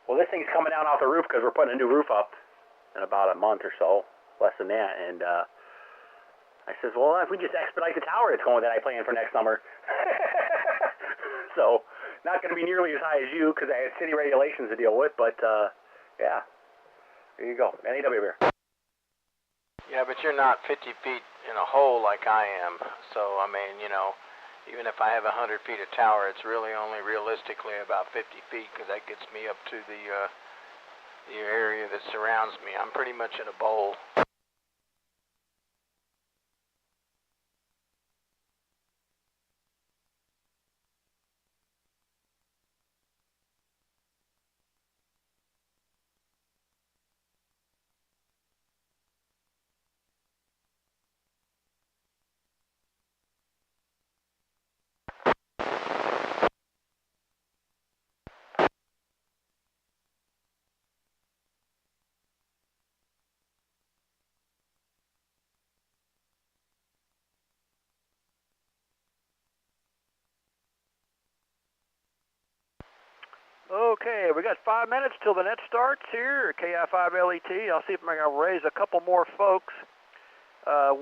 Well, this thing's coming down off the roof because we're putting a new roof up in about a month or so, less than that. And I says, well, if we just expedite the tower that's going that I plan for next summer. So, not going to be nearly as high as you because I had city regulations to deal with, but yeah, there you go. NAW here. Yeah, but you're not 50 feet in a hole like I am. So, I mean, you know, even if I have 100 feet of tower, it's really only realistically about 50 feet because that gets me up to the area that surrounds me. I'm pretty much in a bowl. Okay, we got 5 minutes till the net starts here at KI5LET. I'll see if I can raise a couple more folks.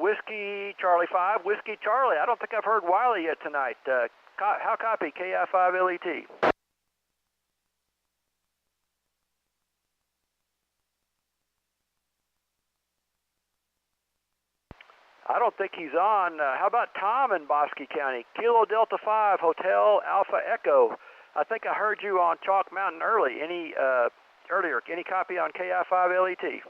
Whiskey Charlie 5, Whiskey Charlie. I don't think I've heard Wiley yet tonight. How copy KI5LET? I don't think he's on. How about Tom in Bosque County? Kilo Delta 5, Hotel Alpha Echo. I think I heard you on Chalk Mountain earlier. Any copy on KI5LET?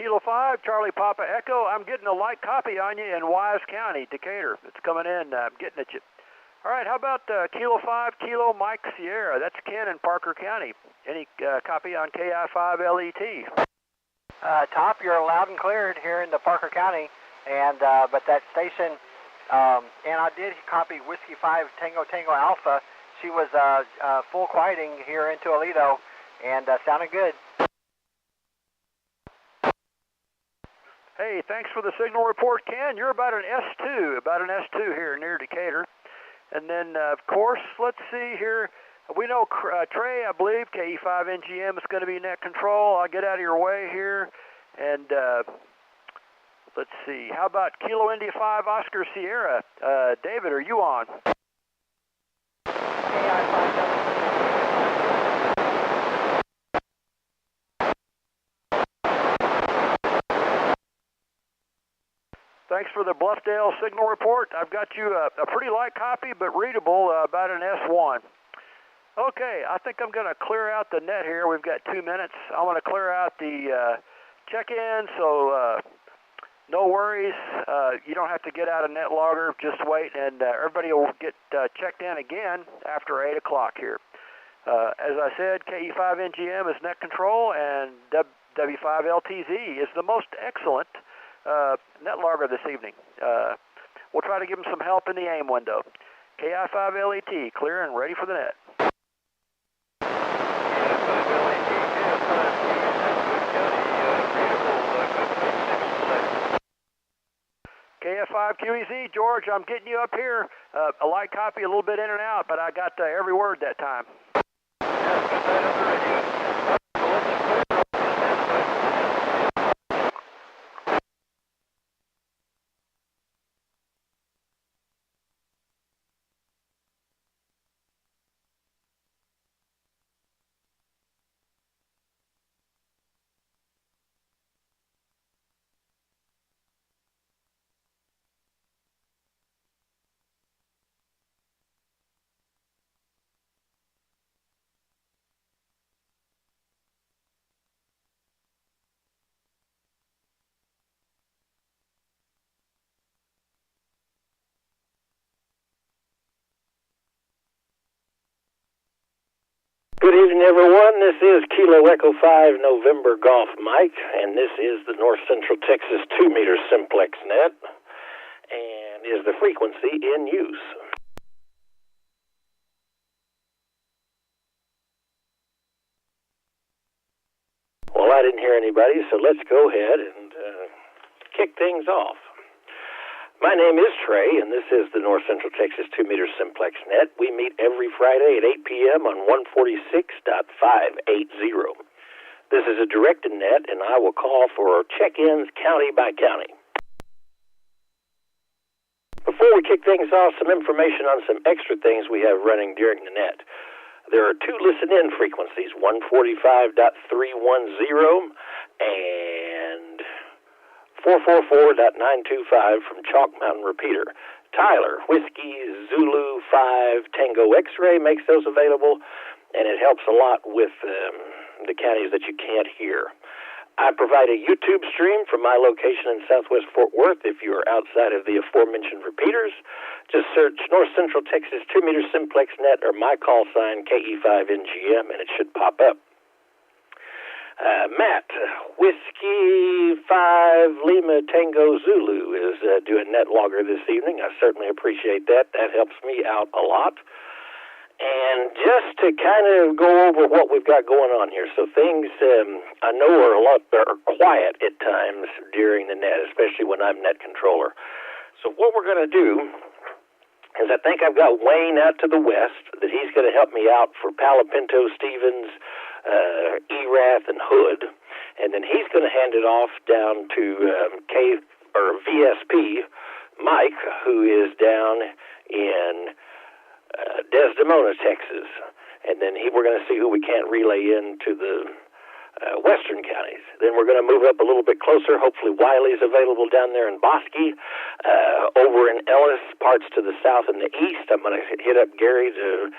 Kilo 5, Charlie Papa Echo. I'm getting a light copy on you in Wise County, Decatur. It's coming in. I'm getting at you. All right, how about Kilo 5, Kilo Mike Sierra? That's Ken in Parker County. Any copy on KI5LET? Top, you're loud and cleared here in the Parker County, and but that station, and I did copy Whiskey 5 Tango Tango Alpha. She was full quieting here into Aledo, and sounded good. Hey, thanks for the signal report, Ken. You're about an S2 here near Decatur. And then, of course, let's see here. We know Trey, I believe, KE5NGM is going to be net control. I'll get out of your way here. And let's see. How about Kilo India 5 Oscar Sierra? David, are you on? Thanks for the Bluffdale signal report. I've got you a pretty light copy, but readable, about an S1. Okay, I think I'm going to clear out the net here. We've got 2 minutes. I want to clear out the check-in, so no worries. You don't have to get out of net logger. Just wait, and everybody will get checked in again after 8 o'clock here. As I said, KE5NGM is net control, and W5LTZ is the most excellent net logger this evening. We'll try to give them some help in the aim window. KI5LET, clear and ready for the net. KF5QEZ. George, I'm getting you up here. A light copy, a little bit in and out, but I got every word that time. Good evening, everyone. This is Kilo Echo 5 November Golf Mike, and this is the North Central Texas 2-meter Simplex net, and is the frequency in use. Well, I didn't hear anybody, so let's go ahead and kick things off. My name is Trey, and this is the North Central Texas 2-meter Simplex net. We meet every Friday at 8 p.m. on 146.580. This is a directed net, and I will call for check-ins county by county. Before we kick things off, some information on some extra things we have running during the net. There are two listen-in frequencies, 145.310 and 444.925 from Chalk Mountain Repeater. Tyler, Whiskey Zulu 5 Tango X-Ray makes those available, and it helps a lot with the counties that you can't hear. I provide a YouTube stream from my location in Southwest Fort Worth. If you are outside of the aforementioned repeaters, just search North Central Texas 2-meter Simplex net or my call sign KE5NGM, and it should pop up. Matt, Whiskey 5 Lima Tango Zulu is doing net logger this evening. I certainly appreciate that. That helps me out a lot. And just to kind of go over what we've got going on here. So things I know are quiet at times during the net, especially when I'm net controller. So what we're going to do is I think I've got Wayne out to the west, that he's going to help me out for Palapinto, Stevens, Erath, and Hood. And then he's going to hand it off down to VSP, Mike, who is down in Desdemona, Texas. And then we're going to see who we can't relay into the western counties. Then we're going to move up a little bit closer. Hopefully Wiley's available down there in Bosque. Over in Ellis, parts to the south and the east, I'm going to hit up Gary to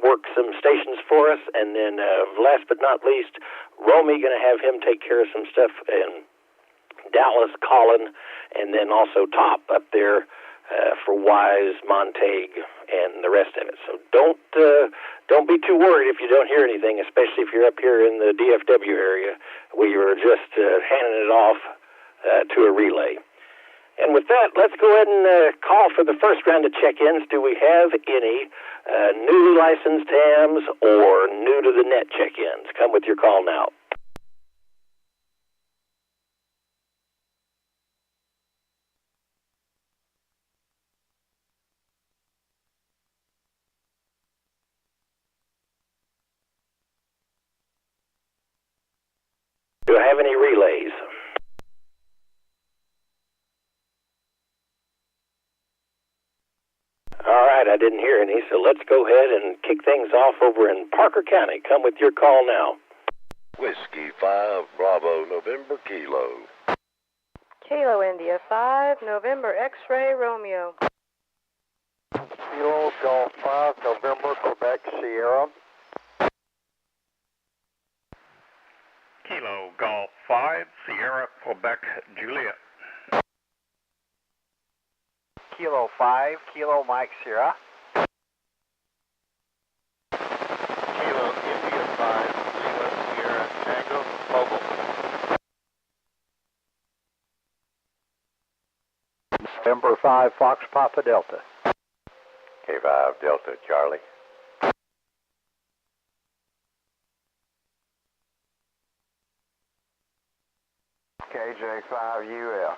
work some stations for us. And then last but not least, Romy, going to have him take care of some stuff in Dallas, Collin, and then also Top up there for Wise, Montague, and the rest of it. So don't be too worried if you don't hear anything, especially if you're up here in the DFW area where you're just handing it off to a relay. And with that, let's go ahead and call for the first round of check-ins. Do we have any newly licensed hams or new to the net check-ins? Come with your call now. Do I have any relays? All right, I didn't hear any, so let's go ahead and kick things off over in Parker County. Come with your call now. Whiskey 5 Bravo November Kilo. Kilo India 5 November X-Ray Romeo. Kilo Golf 5 November Quebec Sierra. Kilo Golf 5 Sierra Quebec Juliet. Kilo 5 Kilo Mike Sierra. Kilo India 5 Lima Sierra Tango Mobile. November 5 Fox Papa Delta. K5 Delta Charlie. KJ5 UF.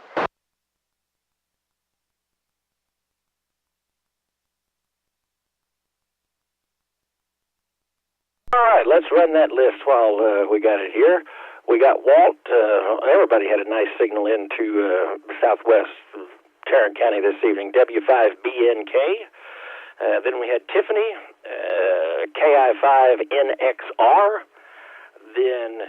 right, let's run that list while we got it here. We got Walt. Everybody had a nice signal into southwest Tarrant County this evening, W5BNK. Then we had Tiffany, KI5NXR. Then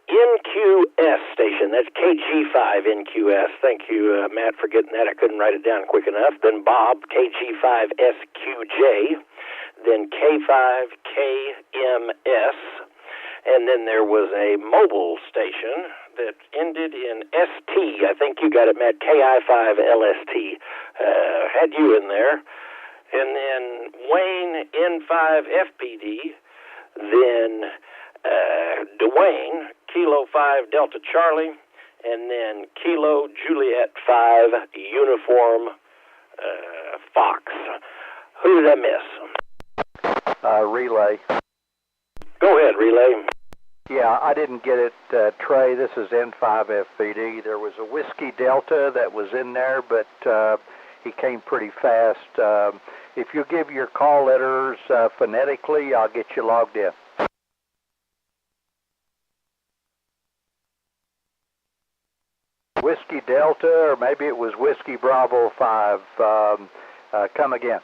NQS station, that's KG5NQS. Thank you, Matt, for getting that. I couldn't write it down quick enough. Then Bob, KG5SQJ. Then K5KMS. And then there was a mobile station that ended in ST. I think you got it, Matt, KI5LST. Had you in there. And then Wayne, N5FPD. Then Dwayne, Kilo 5 Delta Charlie. And then Kilo Juliet 5 Uniform Fox. Who did I miss? Relay. Go ahead, Relay. Yeah, I didn't get it, Trey. This is N5FPD. There was a Whiskey Delta that was in there, but he came pretty fast. If you give your call letters phonetically, I'll get you logged in. Whiskey Delta, or maybe it was Whiskey Bravo 5. Come again.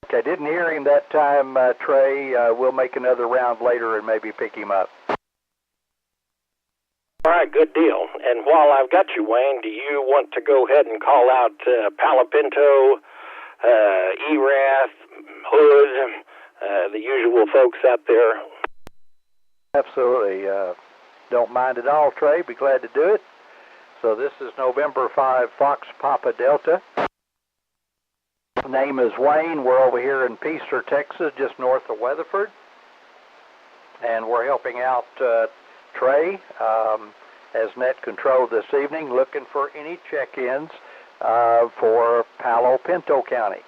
Okay, didn't hear him that time, Trey. We'll make another round later and maybe pick him up. All right, good deal. And while I've got you, Wayne, do you want to go ahead and call out Palo Pinto, Erath, Hood, the usual folks out there? Absolutely. Don't mind at all, Trey. Be glad to do it. So this is November 5 Fox Papa Delta. Name is Wayne. We're over here in Peaster, Texas, just north of Weatherford. And we're helping out Trey as net control this evening, looking for any check-ins for Palo Pinto County.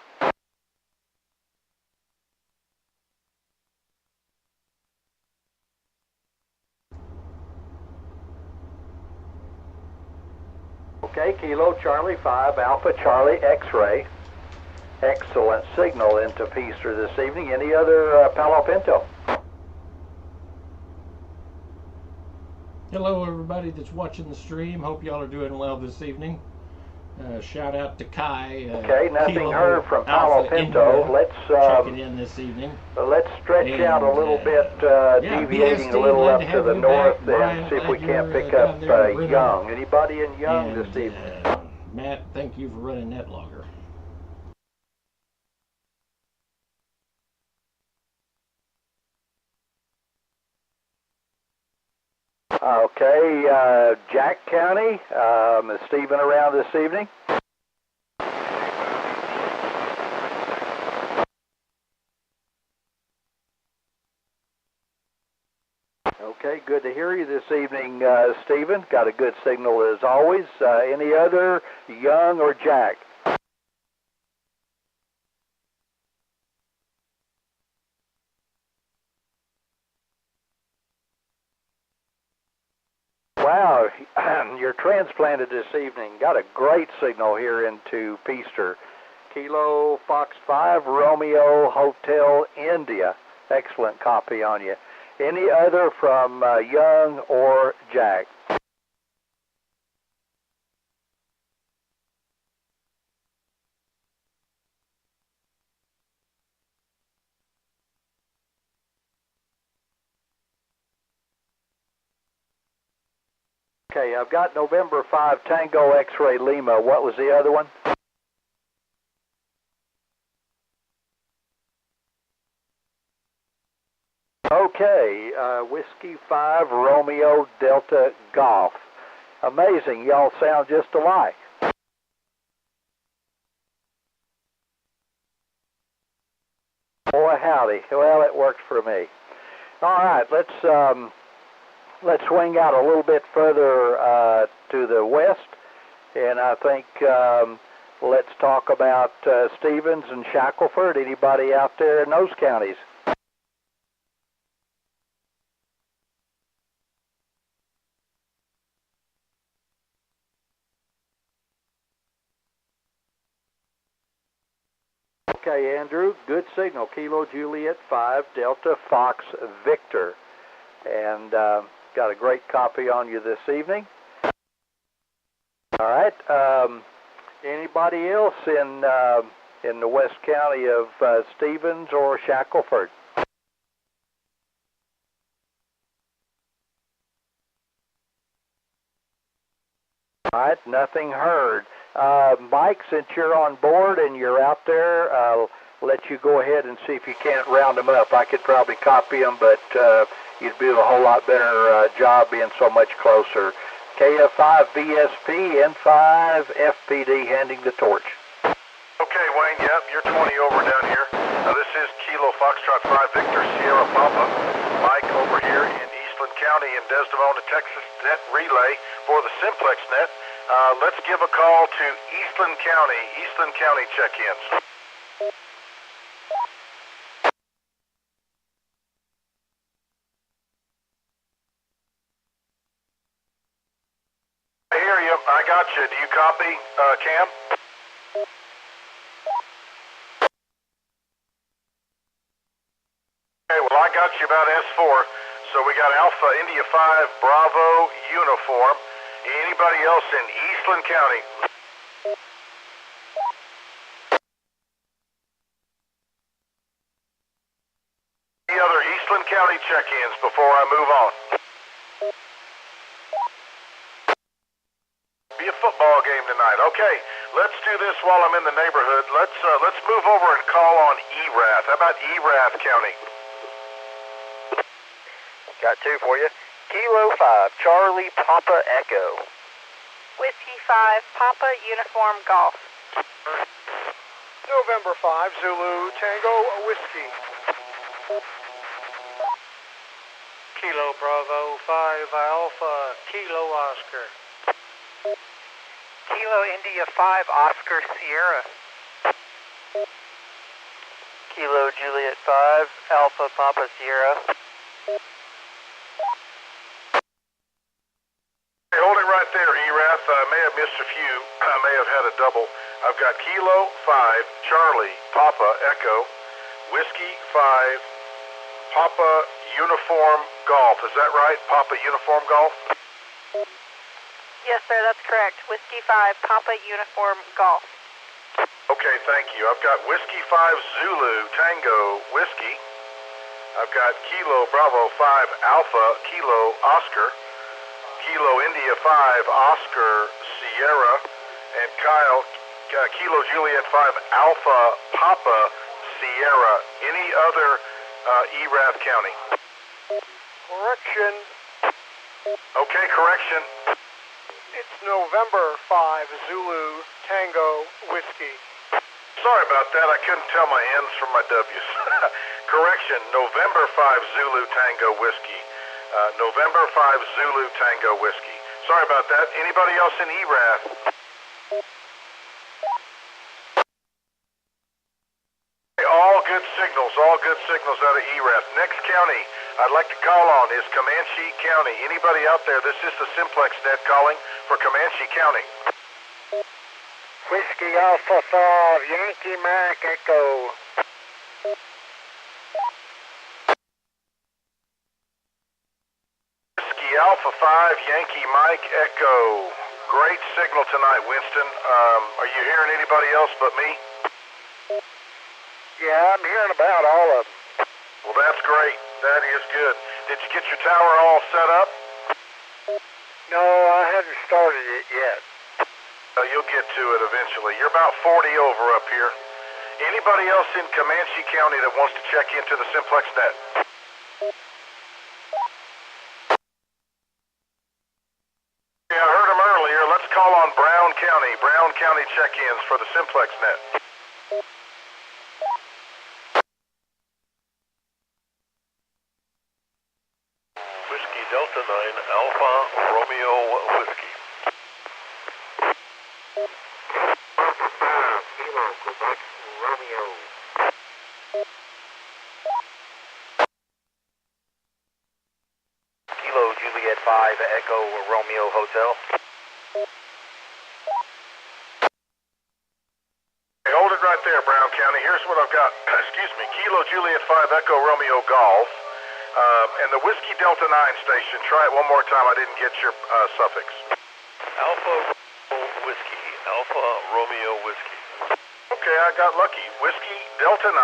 Okay, Kilo Charlie 5 Alpha Charlie X-ray. Excellent signal into Peaster this evening. Any other Palo Pinto? Hello everybody that's watching the stream. Hope y'all are doing well this evening. Shout out to Kai. Okay, nothing Kilo heard from Palo Pinto. India, Let's checking in this evening. Let's stretch out a little bit, deviating BSD, a little up to to the you north back. and see if we can't pick down up there in Young. Anybody in Young and, this evening? Matt, thank you for running NetLogger. Okay, Jack County, is Stephen around this evening? Okay, good to hear you this evening, Stephen. Got a good signal as always. Any other, Young or Jack? Wow, you're transplanted this evening. Got a great signal here into Peaster. Kilo Fox 5 Romeo Hotel India. Excellent copy on you. Any other from Young or Jack? Okay, I've got November 5 Tango X-Ray Lima. What was the other one? Okay, Whiskey 5 Romeo Delta Golf. Amazing, y'all sound just alike. Boy howdy, well it works for me. All right, let's swing out a little bit further to the west, and I think let's talk about Stevens and Shackelford. Anybody out there in those counties? Okay, Andrew, good signal. Kilo Juliet 5, Delta Fox Victor. And got a great copy on you this evening. All right. Anybody else in the West County of Stevens or Shackelford? All right, nothing heard. Mike, since you're on board and you're out there, I'll let you go ahead and see if you can't round them up. I could probably copy them, but you'd do a whole lot better job being so much closer. KF5 VSP, N5 FPD handing the torch. Okay, Wayne, yep, you're 20 over down here. This is Kilo Foxtrot 5 Victor Sierra Papa. Mike over here in Eastland County in Desdemona, Texas, net relay for the Simplex net. Let's give a call to Eastland County check-ins. I hear you. I got you. Do you copy, Cam? Okay, well, I got you about S4. So we got Alpha India 5 Bravo uniform. Anybody else in Eastland County? Any other Eastland County check-ins before I move on? Be a football game tonight. Okay, let's do this while I'm in the neighborhood. Let's move over and call on Erath. How about Erath County? Got two for you. Kilo 5, Charlie Papa Echo. Whiskey 5, Papa Uniform Golf. November 5, Zulu Tango Whiskey. Kilo Bravo 5, Alpha Kilo Oscar. Kilo India 5, Oscar Sierra. Kilo Juliet 5, Alpha Papa Sierra. Hey, hold it right there, Erath. I may have missed a few. I may have had a double. I've got Kilo 5, Charlie, Papa, Echo, Whiskey 5, Papa Uniform Golf. Is that right? Papa Uniform Golf? Yes, sir, that's correct. Whiskey 5, Papa Uniform Golf. Okay, thank you. I've got Whiskey 5, Zulu, Tango, Whiskey. I've got Kilo Bravo 5, Alpha, Kilo, Oscar. Kilo India 5, Oscar Sierra, and Kyle, Kilo Juliet 5, Alpha Papa Sierra. Any other Erath County? Correction. Okay, correction. It's November 5, Zulu Tango Whiskey. Sorry about that. I couldn't tell my N's from my W's. Correction, November 5, Zulu Tango Whiskey. November 5, Zulu Tango Whiskey. Sorry about that. Anybody else in Erath? All good signals out of Erath. Next county I'd like to call on is Comanche County. Anybody out there? This is the Simplex net calling for Comanche County. Whiskey Alpha 5, Yankee Mike Echo. Whiskey Alpha 5, Yankee Mike Echo. Great signal tonight, Winston. Are you hearing anybody else but me? Yeah, I'm hearing about all of them. Well, that's great. That is good. Did you get your tower all set up? No, I haven't started it yet. You'll get to it eventually. You're about 40 over up here. Anybody else in Comanche County that wants to check into the Simplex net? Yeah, I heard them earlier. Let's call on Brown County. Brown County check-ins for the Simplex net. Whiskey Delta 9, Alpha Romeo Whiskey. Kilo Quebec Romeo. Kilo Juliet 5, Echo Romeo Hotel. Hey, hold it right there, Brown County. Here's what I've got. Excuse me. Kilo Juliet 5 Echo Romeo Golf. And the Whiskey Delta 9 station. Try it one more time. I didn't get your suffix. Alpha Whiskey. Alpha Romeo Whiskey. Okay, I got lucky. Whiskey Delta 9,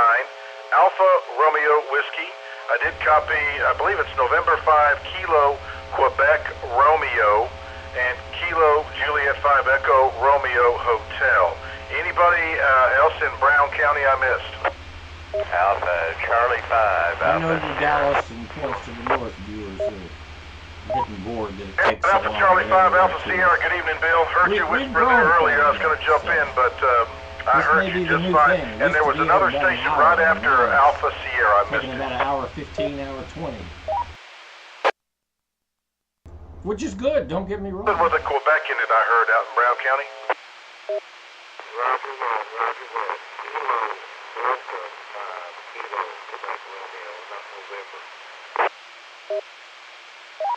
Alpha Romeo Whiskey. I did copy, I believe it's November 5, Kilo Quebec Romeo, and Kilo Juliet 5 Echo Romeo Hotel. Anybody else in Brown County I missed? Alpha Charlie 5. I know the Dallas and close to the north viewers are getting bored that it takes so Alpha long. Charlie 5, Alpha Sierra, good evening, Bill. Heard you whisper there earlier. I was going to jump in, but I heard you just fine. And there was another station right after Alpha Sierra. I missed it. About an hour 15, hour 20. Which is good, don't get me wrong. With a Quebec in it, I heard, out in Brown County.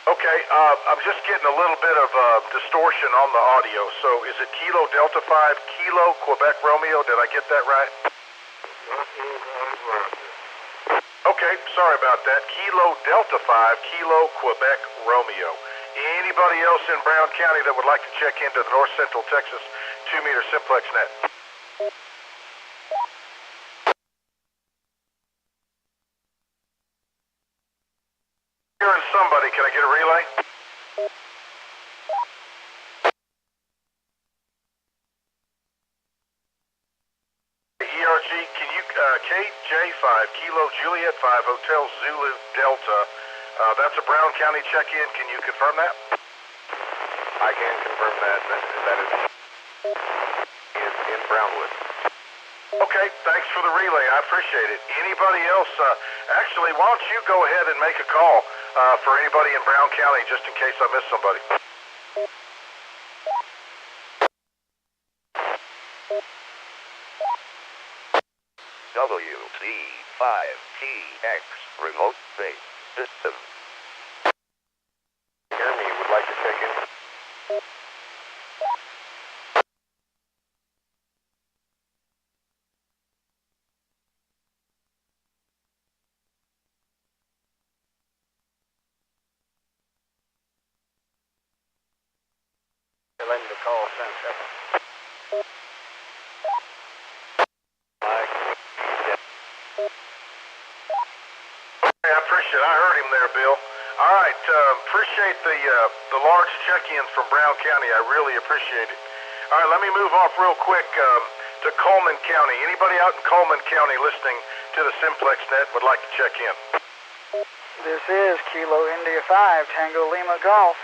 Okay, I'm just getting a little bit of distortion on the audio. So is it Kilo Delta 5, Kilo Quebec Romeo? Did I get that right? Okay, sorry about that. Kilo Delta 5, Kilo Quebec Romeo. Anybody else in Brown County that would like to check into the North Central Texas 2-meter Simplex net? Hearing somebody, can I get a relay? ERG, can you, KJ5, Kilo Juliet 5, Hotel Zulu Delta, that's a Brown County check-in, can you confirm that? I can confirm that. That is in Brownwood. Okay, thanks for the relay. I appreciate it. Anybody else? Actually, why don't you go ahead and make a call for anybody in Brown County, just in case I miss somebody. WC5TX Remote Base System. Jeremy would like to check in. Letting the call sound separate. I appreciate it. I heard him there, Bill. All right, appreciate the large check-ins from Brown County. I really appreciate it. All right, let me move off real quick to Coleman County. Anybody out in Coleman County listening to the Simplex net would like to check in? This is Kilo India 5, Tango Lima Golf.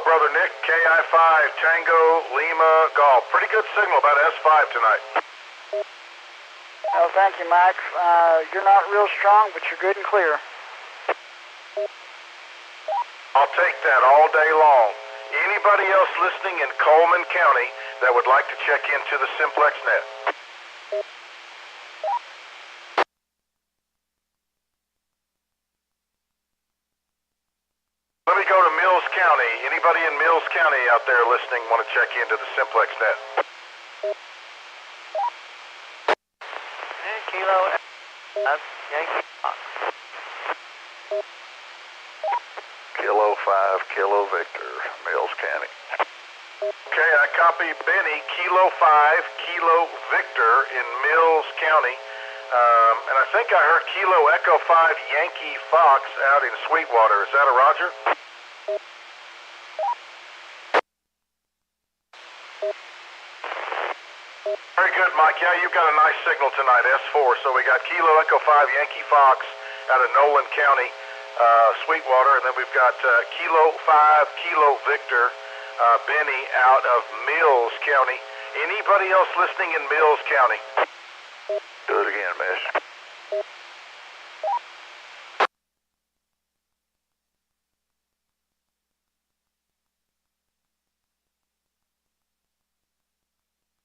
Brother Nick, KI5, Tango, Lima, Golf. Pretty good signal, about S5 tonight. Oh, thank you, Mike. You're not real strong, but you're good and clear. I'll take that all day long. Anybody else listening in Coleman County that would like to check into the Simplex net? Let me go to Mills County. Anybody in Mills County out there listening want to check into the Simplex net? Kilo Yankee Fox. Kilo 5, Kilo Victor, Mills County. Okay, I copy Benny, Kilo 5, Kilo Victor in Mills County. And I think I heard Kilo Echo 5, Yankee Fox out in Sweetwater. Is that a Roger? Very good, Mike. Yeah, you've got a nice signal tonight, S4. So we got Kilo Echo 5 Yankee Fox out of Nolan County, Sweetwater, and then we've got Kilo 5 Kilo Victor, Benny out of Mills County. Anybody else listening in Mills County? Do it again, miss.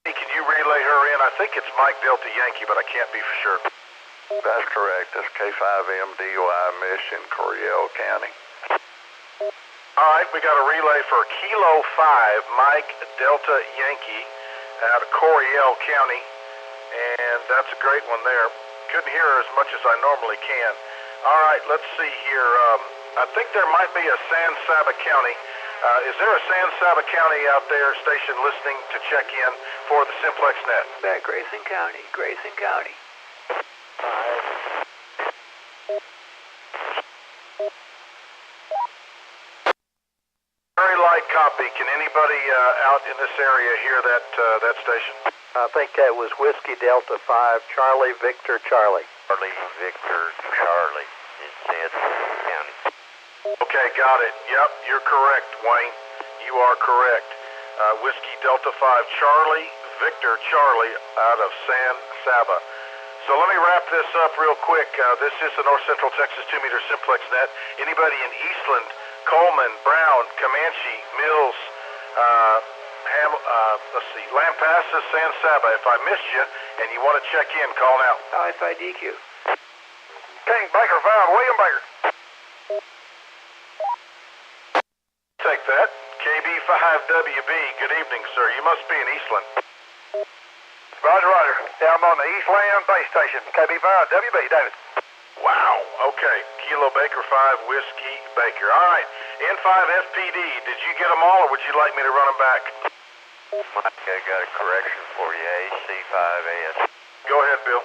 Can you relay her in? I think it's Mike Delta Yankee, but I can't be for sure. That's correct. That's K5MDY Mission, Coryell County. All right, we got a relay for Kilo 5, Mike Delta Yankee, out of Coryell County, and that's a great one there. Couldn't hear her as much as I normally can. All right, let's see here. I think there might be a San Saba County. Is there a San Saba County out there station listening to check in for the Simplex net? Back Grayson County, Grayson County. Very light copy. Can anybody out in this area hear that station? I think that was Whiskey Delta 5, Charlie Victor Charlie. Charlie Victor Charlie in San Saba County. Okay, got it. Yep, you're correct, Wayne. You are correct. Whiskey Delta 5, Charlie Victor Charlie out of San Saba. So let me wrap this up real quick. This is the North Central Texas 2-meter Simplex net. Anybody in Eastland, Coleman, Brown, Comanche, Mills, let's see, Lampasas, San Saba. If I missed you and you want to check in, call now. FIDQ. King Baker 5, William Baker. Take that. KB5WB, good evening, sir. You must be in Eastland. Roger, roger. Yeah, I'm on the Eastland base station. KB5WB, David. Wow, okay. Kilo Baker 5, Whiskey Baker. All right, N5 FPD, did you get them all, or would you like me to run them back? Mike, I got a correction for you, AC5AS. Go ahead, Bill.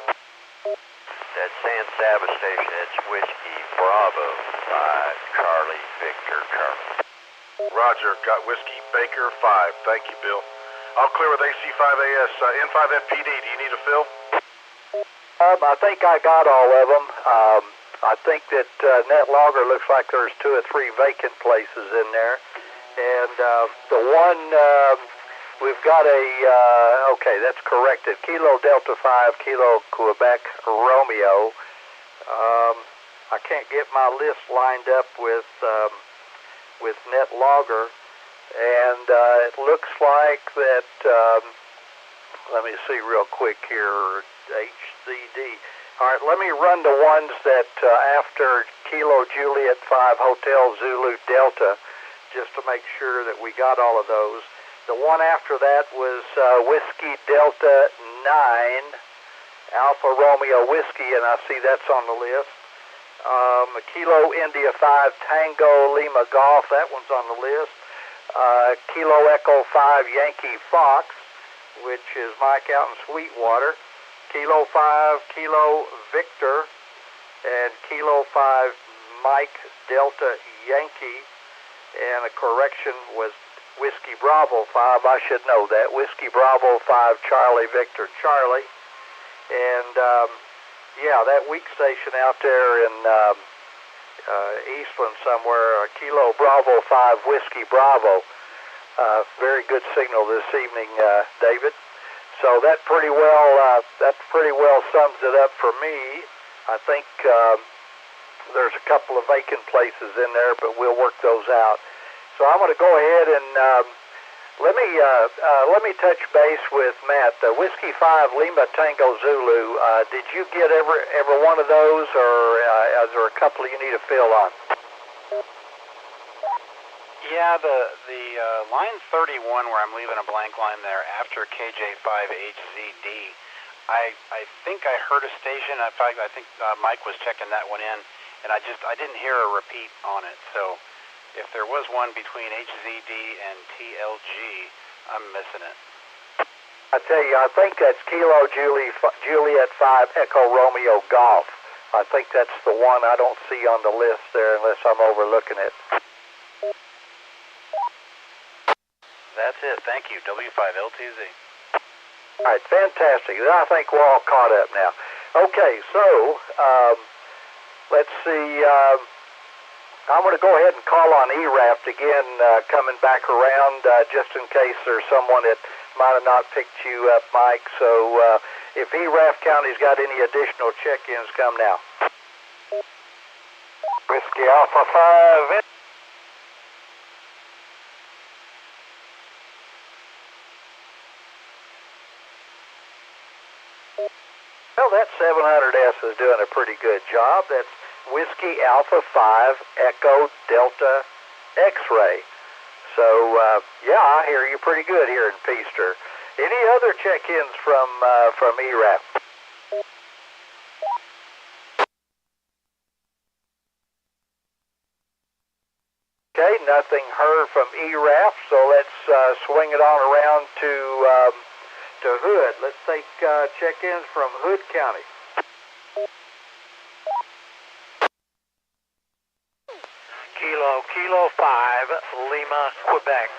That San Saba station, that's Whiskey Bravo 5, Charlie Victor Charlie. Roger, got Whiskey Baker 5. Thank you, Bill. I'll clear with AC5AS. N5 FPD, do you need a fill? I think I got all of them. I think that Net Logger looks like there's 2 or 3 vacant places in there. And the one, we've got a, okay, that's corrected. Kilo Delta 5, Kilo Quebec Romeo. I can't get my list lined up with Net Logger. And it looks like that, let me see real quick here, HCD. All right, let me run the ones that after Kilo Juliet 5 Hotel Zulu Delta, just to make sure that we got all of those. The one after that was Whiskey Delta 9, Alpha Romeo Whiskey, and I see that's on the list. Kilo India 5 Tango Lima Golf, that one's on the list. Kilo Echo 5 Yankee Fox, which is Mike out in Sweetwater. Kilo 5 Kilo Victor, and Kilo 5 Mike Delta Yankee, and a correction was Whiskey Bravo 5. I should know that. Whiskey Bravo 5 Charlie Victor Charlie. And yeah, that weak station out there in Eastland somewhere, Kilo Bravo 5 Whiskey Bravo. Very good signal this evening, David. So that pretty well sums it up for me. I think there's a couple of vacant places in there, but we'll work those out. So I'm going to go ahead and let me touch base with Matt. Whiskey 5 Lima Tango Zulu. Did you get every one of those, or is there a couple you need a fill on? Yeah, the line 31 where I'm leaving a blank line there after KJ5HZD, I think I heard a station. In fact, I think Mike was checking that one in, and I didn't hear a repeat on it. So if there was one between HZD and TLG, I'm missing it. I tell you, I think that's Kilo Juliet 5 Echo Romeo Golf. I think that's the one I don't see on the list there unless I'm overlooking it. That's it. Thank you. W5LTZ. All right, fantastic. I think we're all caught up now. Okay, so let's see. I'm going to go ahead and call on ERAFT again, coming back around, just in case there's someone that might have not picked you up, Mike. So if ERAFT County's got any additional check-ins, come now. Whiskey Alpha 5. Well, that 700S is doing a pretty good job. That's Whiskey Alpha 5 Echo Delta X-ray. So, yeah, I hear you pretty good here in Peaster. Any other check-ins from ERAF? Okay, nothing heard from ERAF, so let's swing it on around to Hood. Let's take check-ins from Hood County. Kilo 5, Lima, Quebec.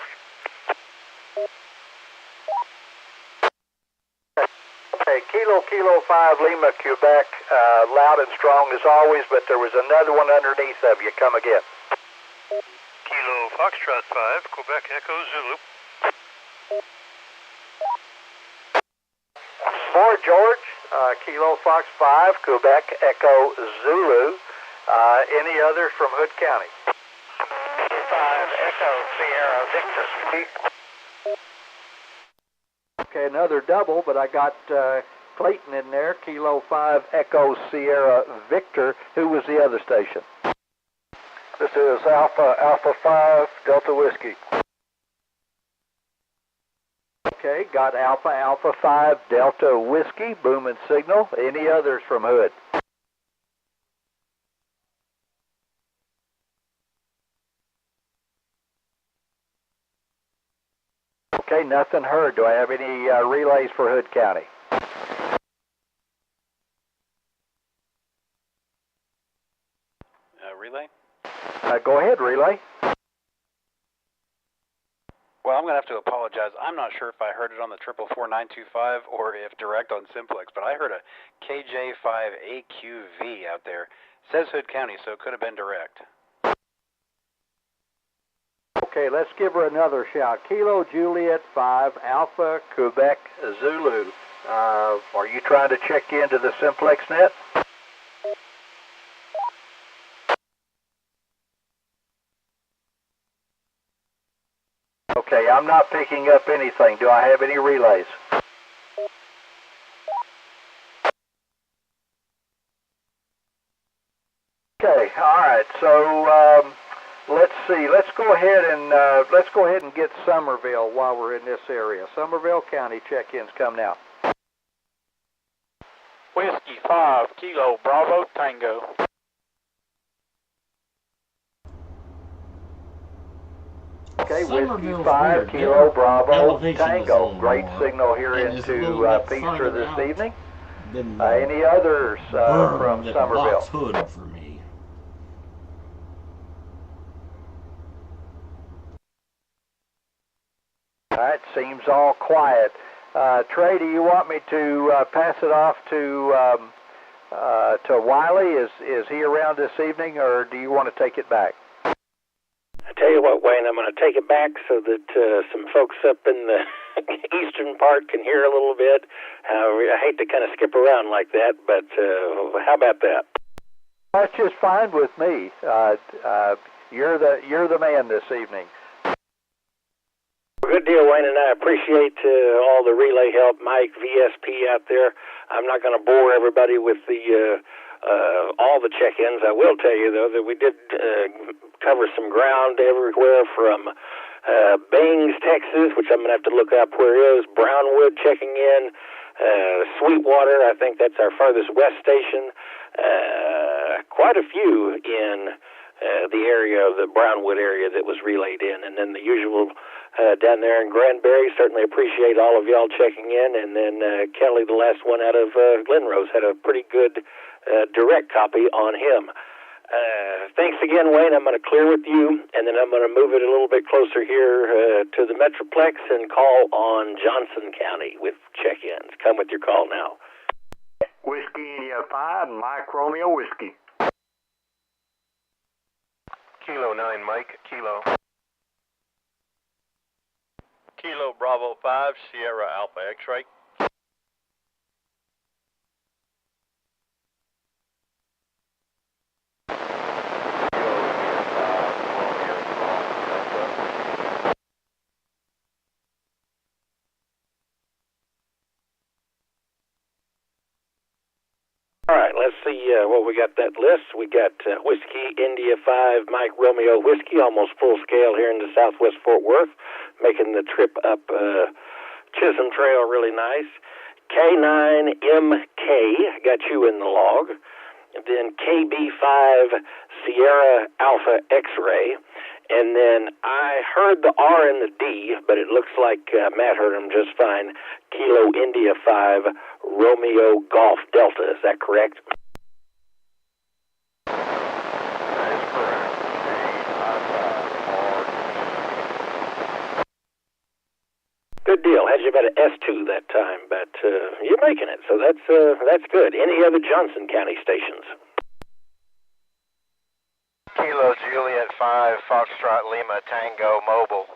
Okay, Kilo 5, Lima, Quebec, loud and strong as always, but there was another one underneath of you. Come again. Kilo Foxtrot 5, Quebec Echo Zulu. For George, Kilo Fox 5, Quebec Echo Zulu. Any others from Hood County? 5, Echo Sierra Victor. Okay, another double, but I got Clayton in there. Kilo 5 Echo Sierra Victor. Who was the other station? This is Alpha 5 Delta Whiskey. Okay, got Alpha 5 Delta Whiskey, booming signal. Any others from Hood? Okay, nothing heard. Do I have any relays for Hood County? Relay? Go ahead, relay. Well, I'm going to have to apologize. I'm not sure if I heard it on the 444-925 or if direct on Simplex, but I heard a KJ5AQV out there. It says Hood County, so it could have been direct. Okay, let's give her another shout. Kilo Juliet 5 Alpha Quebec Zulu. Are you trying to check into the Simplex net? Okay, I'm not picking up anything. Do I have any relays? Okay, all right. So let's see. Let's go ahead and get Somerville while we're in this area. Somerville County check-ins come now. Whiskey 5 Kilo Bravo Tango. Okay, Whiskey 5 Kilo Bravo Tango. Great signal here into Peaster this evening. Any others from Somerville? Hood for me. All right, seems all quiet. Trey, do you want me to pass it off to Wiley? Is he around this evening, or do you want to take it back? I tell you what, Wayne, I'm going to take it back so that some folks up in the eastern part can hear a little bit. I hate to kind of skip around like that, but how about that? That's just fine with me. You're the man this evening. Good deal, Wayne, and I appreciate all the relay help. Mike, VSP out there. I'm not going to bore everybody with the all the check-ins. I will tell you, though, that we did cover some ground everywhere from Bangs, Texas, which I'm going to have to look up where it is, Brownwood checking in, Sweetwater, I think that's our farthest west station, quite a few in the area of the Brownwood area that was relayed in, and then the usual down there in Granbury. Certainly appreciate all of y'all checking in, and then Kelly, the last one out of Glenrose, had a pretty good direct copy on him. Thanks again, Wayne. I'm going to clear with you, and then I'm going to move it a little bit closer here to the Metroplex and call on Johnson County with check-ins. Come with your call now. Whiskey India 5, Mike Romeo Whiskey. Kilo 9 Mike, Kilo. Kilo Bravo 5 Sierra Alpha X-Ray. All right, let's see what we got that list. We got Whiskey India 5 Mike Romeo Whiskey, almost full scale here in the Southwest Fort Worth, making the trip up Chisholm Trail really nice. K9MK, got you in the log. Then KB5 Sierra Alpha X-Ray. And then I heard the R and the D, but it looks like Matt heard them just fine. Kilo India 5 Romeo Golf Delta, is that correct? That is correct. Good deal. Had you about an S2 that time, but you're making it, so that's good. Any other Johnson County stations? Kilo Juliet 5 Foxtrot Lima Tango Mobile.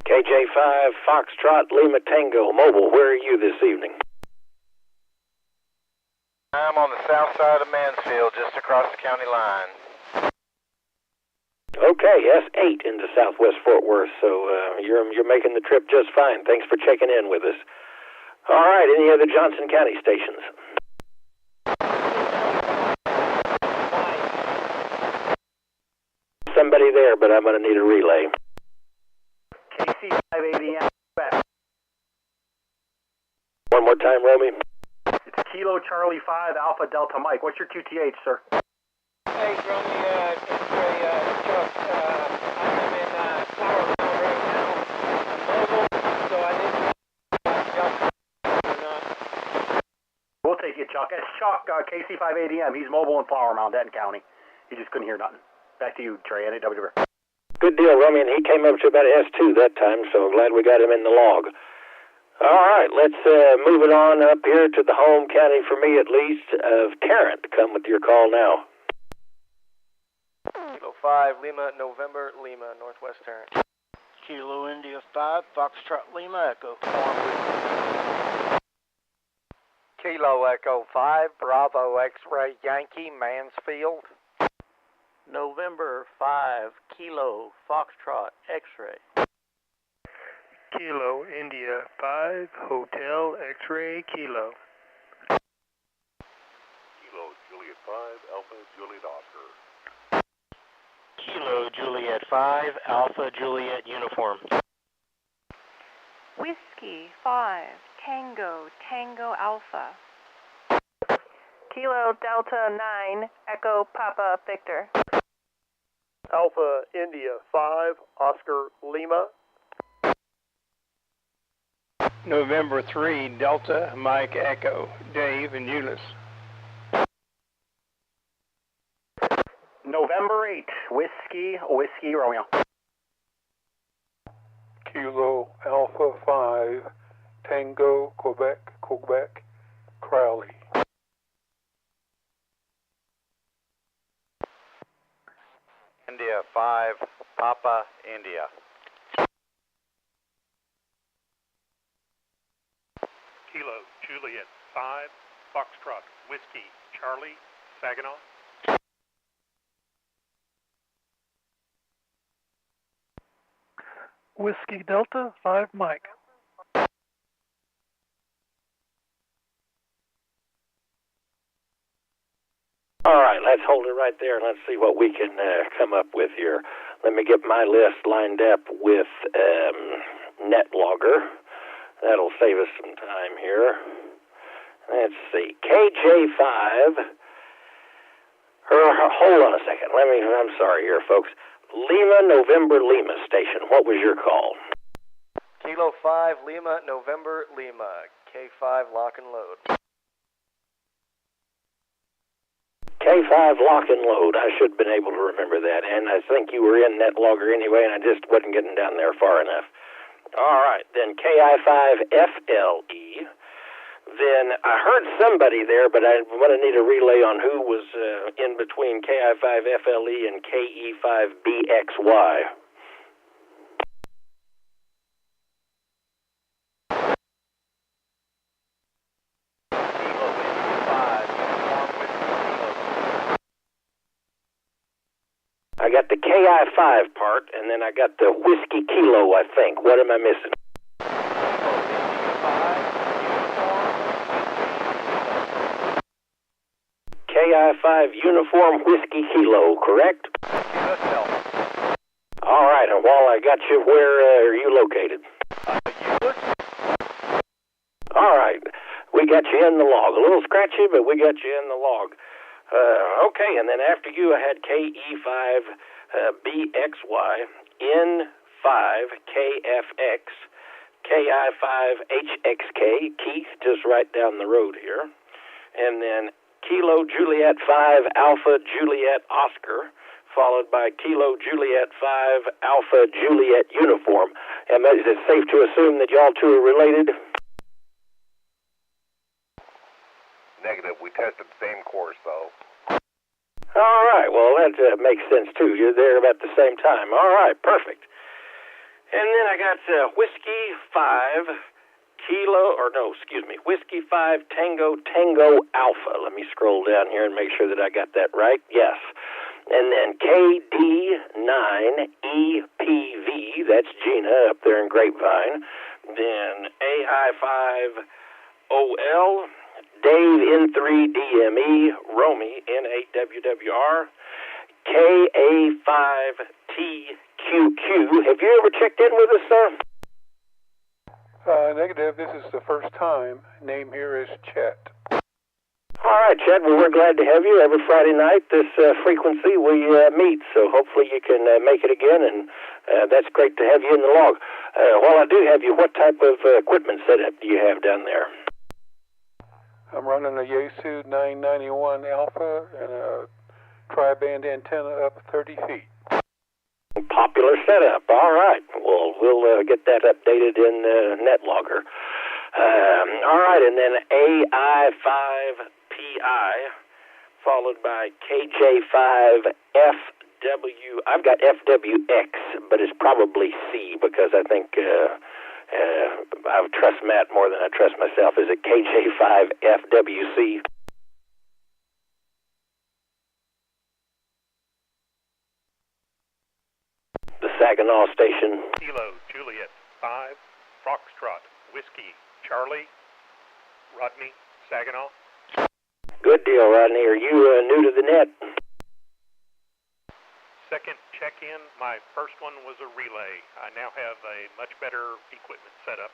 KJ5 Foxtrot Lima Tango Mobile. Where are you this evening? I'm on the south side of Mansfield, just across the county line. Okay, S8 into Southwest Fort Worth, so you're making the trip just fine. Thanks for checking in with us. All right, any other Johnson County stations? Somebody there, but I'm going to need a relay. KC5ADM. One more time, Romy. It's Kilo Charlie 5 Alpha Delta Mike. What's your QTH, sir? Hey, Romy, it's Chuck. I'm in Flower Mound right now. I'm mobile, so I didn't or not. We'll take it, Chuck. It's Chuck, KC5ADM. He's mobile in Flower Mound, Denton County. He just couldn't hear nothing. Back to you, Trey, NAW. Good deal, Romy, and he came up to about S2 that time, so glad we got him in the log. All right, let's move it on up here to the home county, for me at least, of Tarrant. Come with your call now. Kilo 5 Lima November Lima Northwest Tarrant. Kilo India 5 Foxtrot Lima Echo. Kilo Echo 5 Bravo X-Ray Yankee Mansfield. November 5 Kilo Foxtrot X-Ray. Kilo India 5 Hotel X-Ray Kilo. Kilo Juliet 5 Alpha Juliet Oscar. Kilo Juliet 5 Alpha Juliet Uniform. Whiskey 5 Tango Tango Alpha. Kilo Delta 9 Echo Papa Victor. Alpha India 5 Oscar Lima. November 3 Delta Mike Echo Dave and Eunice. November 8 Whiskey Romeo. Kilo Alpha 5 Tango Quebec Crowley. India 5 Papa India. Kilo Juliet 5 Foxtrot Whiskey Charlie Saginaw. Whiskey Delta 5 Mike. All right, let's hold it right there and let's see what we can come up with here. Let me get my list lined up with NetLogger. That'll save us some time here. Let's see. KJ5. Hold on a second. I'm sorry here, folks. Lima November Lima station. What was your call? Kilo 5 Lima November Lima. K5 lock and load. K5 lock and load. I should have been able to remember that, and I think you were in NetLogger anyway, and I just wasn't getting down there far enough. All right, then KI5FLE. Then I heard somebody there, but I'm going to need a relay on who was in between KI5FLE and KE5BXY. I got the KI5 part, and then I got the Whiskey Kilo, I think. What am I missing? KI5 Uniform Whiskey Kilo, correct? All right, and while I got you, where are you located? All right, we got you in the log. A little scratchy, but we got you in the log. Okay, and then after you, I had KE5BXY, N5KFX, KI5HXK, Keith, just right down the road here. And then Kilo Juliet 5 Alpha Juliet Oscar, followed by Kilo Juliet 5 Alpha Juliet Uniform. And is it safe to assume that y'all two are related? Negative. We tested the same course, though. All right. Well, that makes sense, too. You're there about the same time. All right. Perfect. And then I got Whiskey 5 Whiskey 5 Tango Alpha. Let me scroll down here and make sure that I got that right. Yes. And then KD9EPV, that's Gina up there in Grapevine. Then AI5OL, Dave N3DME, Romy N8WWR, KA5TQQ. Have you ever checked in with us, sir? Negative. This is the first time. Name here is Chet. All right, Chet. Well, we're glad to have you every Friday night. This frequency we meet, so hopefully you can make it again, and that's great to have you in the log. While I do have you, what type of equipment setup do you have down there? I'm running a Yaesu 991 Alpha and a tri-band antenna up 30 feet. Popular setup. All right. Well, we'll get that updated in NetLogger. All right, and then AI5PI, followed by KJ5FW. I've got FWX, but it's probably C because I think I trust Matt more than I trust myself. Is it KJ5FWC? The Saginaw station. Kilo Juliet 5 Foxtrot Whiskey Charlie Rodney Saginaw. Good deal, Rodney. Are you new to the net? Second check-in. My first one was a relay. I now have a much better equipment setup.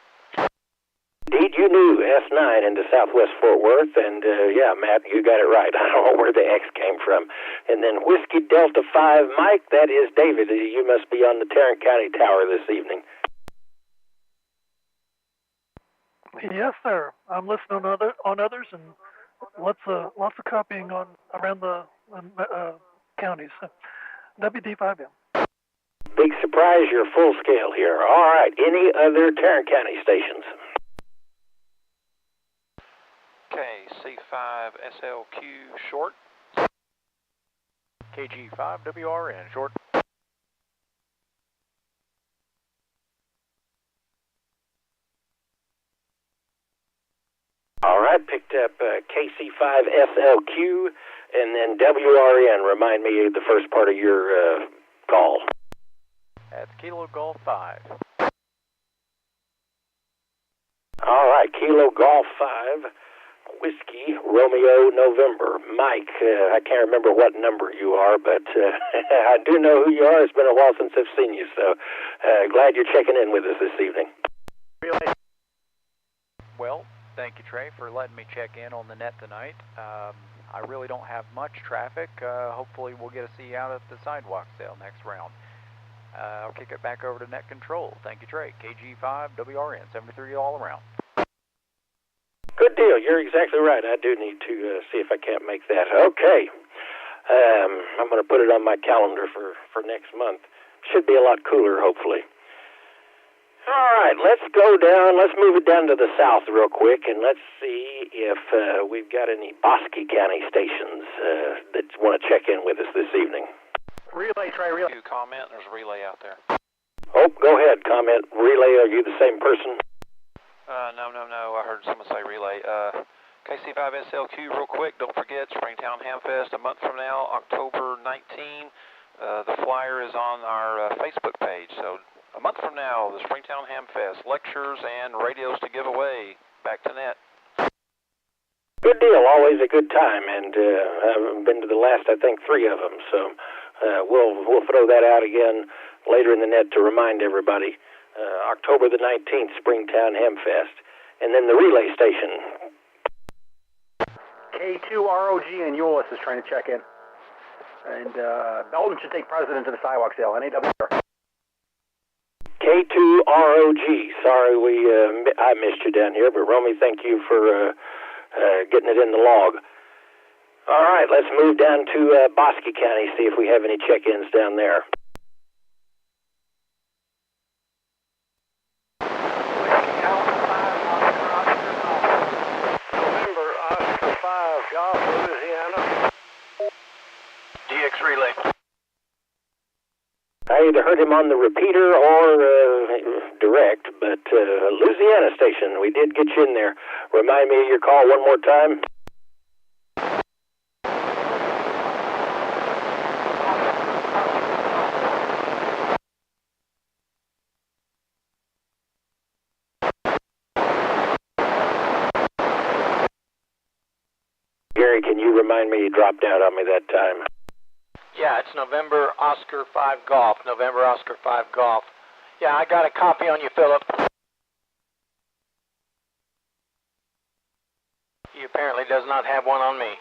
Indeed, you knew S9 into Southwest Fort Worth, and yeah, Matt, you got it right. I don't know where the X came from. And then Whiskey Delta 5 Mike, that is David. You must be on the Tarrant County Tower this evening. Yes, sir. I'm listening on others, and lots of copying on around the counties. WD5M. Big surprise, you're full scale here. All right. Any other Tarrant County stations? KC5SLQ short. KG5WRN short. All right, picked up KC5SLQ and then WRN. Remind me of the first part of your call. That's Kilo Golf 5. All right, Kilo Golf 5, Whiskey Romeo November. Mike, I can't remember what number you are, but I do know who you are. It's been a while since I've seen you, so glad you're checking in with us this evening. Really? Well, thank you, Trey, for letting me check in on the net tonight. I really don't have much traffic. Hopefully we'll get to see you out at the sidewalk sale next round. I'll kick it back over to net control. Thank you, Trey. KG5WRN, 73 all around. Good deal. You're exactly right. I do need to see if I can't make that. Okay. I'm going to put it on my calendar for next month. Should be a lot cooler, hopefully. All right, let's go down. Let's move it down to the south real quick, and let's see if we've got any Bosque County stations that want to check in with us this evening. Relay, Trey, relay. You comment, there's a relay out there. Oh, go ahead, comment. Relay, are you the same person? No, I heard someone say relay. KC5SLQ real quick, don't forget, Springtown Hamfest, a month from now, October 19. The flyer is on our Facebook page, so a month from now, the Springtown Hamfest, lectures and radios to give away. Back to net. Good deal, always a good time, and I've been to the last, I think, 3 of them, so we'll throw that out again later in the net to remind everybody. October the 19th, Springtown Hamfest, and then the relay station. K2ROG and Euless is trying to check in. And Belton should take precedence in the sidewalk sale. NAW. K2ROG. Sorry I missed you down here, but Romy, thank you for getting it in the log. All right, let's move down to Bosque County, see if we have any check-ins down there. November Oscar 5, Golf, Louisiana. DX relay. I either heard him on the repeater or direct, but Louisiana station, we did get you in there. Remind me of your call one more time. Gary, can you remind me? You dropped out on me that time. Yeah, it's November Oscar 5 Golf. November Oscar 5 Golf. Yeah, I got a copy on you, Philip. He apparently does not have one on me.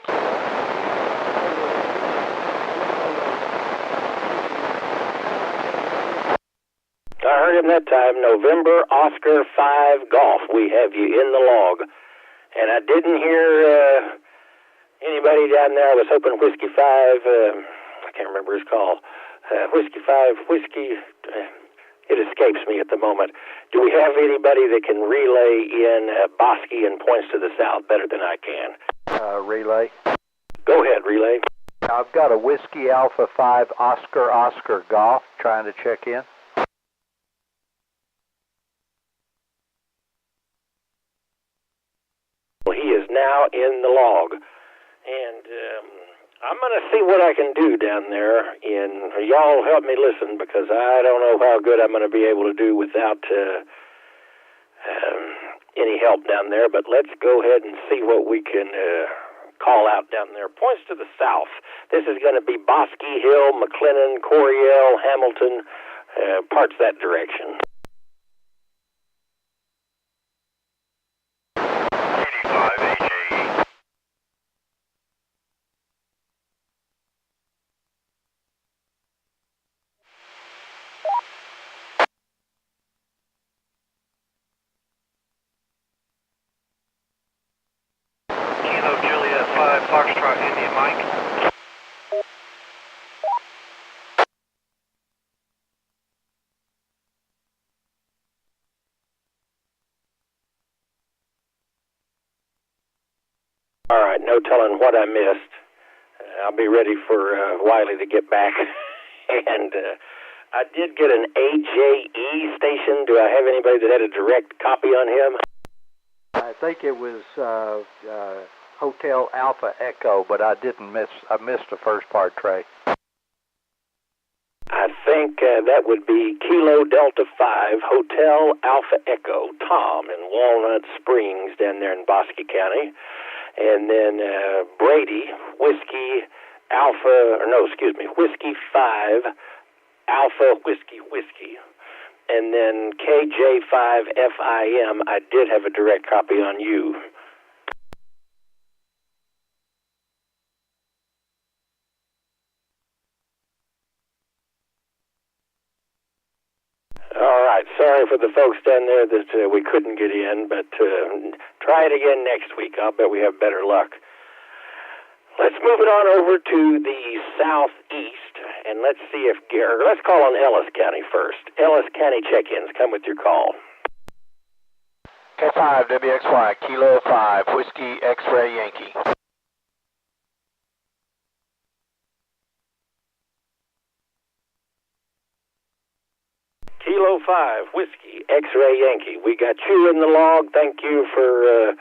I heard him that time. November Oscar 5 Golf. We have you in the log. And I didn't hear anybody down there. I was hoping Whiskey 5... I can't remember his call. Whiskey 5, Whiskey, it escapes me at the moment. Do we have anybody that can relay in Bosque and points to the south better than I can? Relay. Go ahead, relay. I've got a Whiskey Alpha 5 Oscar Golf trying to check in. Well, he is now in the log. And I'm going to see what I can do down there. And y'all help me listen, because I don't know how good I'm going to be able to do without any help down there. But let's go ahead and see what we can call out down there. Points to the south. This is going to be Bosque Hill, McLennan, Coryell, Hamilton, parts that direction. 85 HAE. Kilo Juliet 5 Foxtrot India Mike. All right, no telling what I missed. I'll be ready for Wiley to get back. And I did get an AJE station. Do I have anybody that had a direct copy on him? I think it was Hotel Alpha Echo, but I missed the first part, Trey. I think that would be Kilo Delta 5, Hotel Alpha Echo, Tom in Walnut Springs down there in Bosque County. And then Brady, Whiskey 5, Alpha Whiskey. And then KJ5FIM, I did have a direct copy on you. All right, sorry for the folks down there that we couldn't get in, but try it again next week. I'll bet we have better luck. Let's move it on over to the southeast, and let's see if let's call on Ellis County first. Ellis County check-ins, come with your call. K5 WXY, Kilo 5, Whiskey X-Ray Yankee. Kilo 5, Whiskey X-Ray Yankee. We got you in the log. Thank you for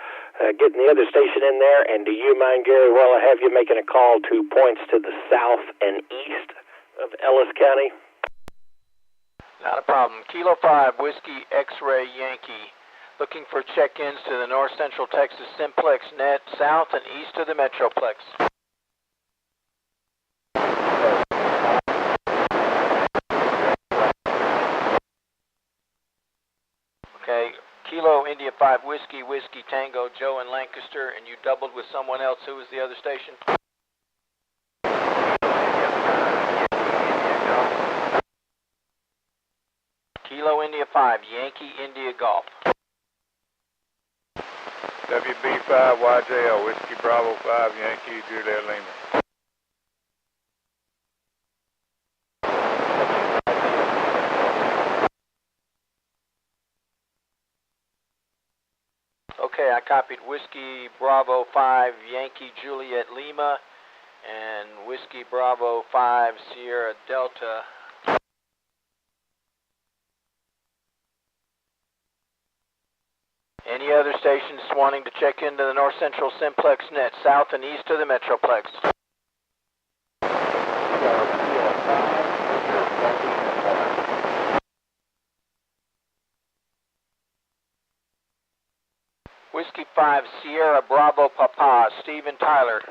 getting the other station in there. And do you mind, Gary, while I have you making a call to points to the south and east of Ellis County? Not a problem. Kilo 5, Whiskey X-Ray Yankee. Looking for check-ins to the North Central Texas Simplex net south and east of the Metroplex. Okay, Kilo India 5 Whiskey, Whiskey Tango, Joe in Lancaster, and you doubled with someone else. Who was the other station? Kilo India 5, Yankee India Golf. WB5YJL, Whiskey Bravo 5, Yankee Juliet Lima. Okay, I copied Whiskey Bravo 5, Yankee Juliet Lima, and Whiskey Bravo 5, Sierra Delta. Any other stations wanting to check into the North Central Simplex net, south and east of the Metroplex? Whiskey 5, Sierra Bravo Papa, Stephen Tyler.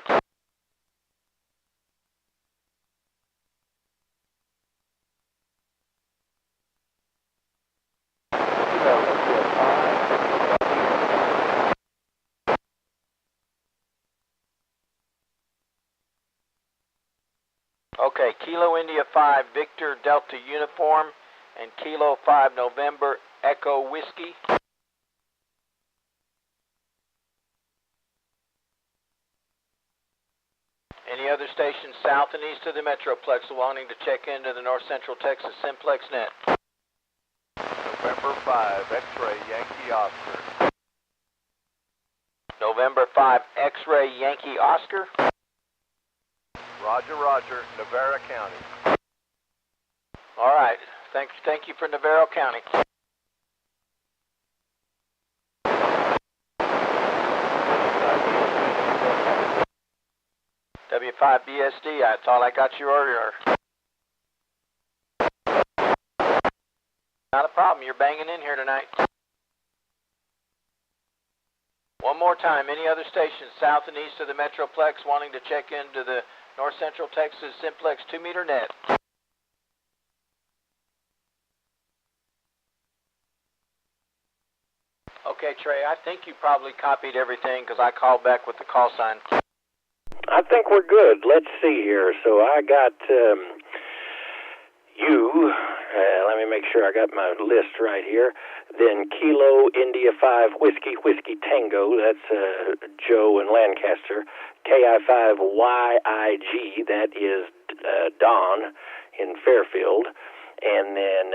Okay, Kilo India 5, Victor Delta Uniform, and Kilo 5 November Echo Whiskey. Any other stations south and east of the Metroplex wanting to check into the North Central Texas Simplex net? November 5, X-Ray Yankee Oscar. November 5, X-Ray Yankee Oscar. Roger, Roger, Navarro County. All right, thank you for Navarro County. W5BSD, I thought I got you earlier. Not a problem, you're banging in here tonight. One more time, any other stations south and east of the Metroplex wanting to check into the North Central Texas Simplex 2-meter net? Okay, Trey, I think you probably copied everything because I called back with the call sign. I think we're good. Let's see here. So I got you. Let me make sure I got my list right here. Then Kilo India 5 Whiskey, Whiskey Tango. That's Joe in Lancaster. KI5 YIG. That is Don in Fairfield. And then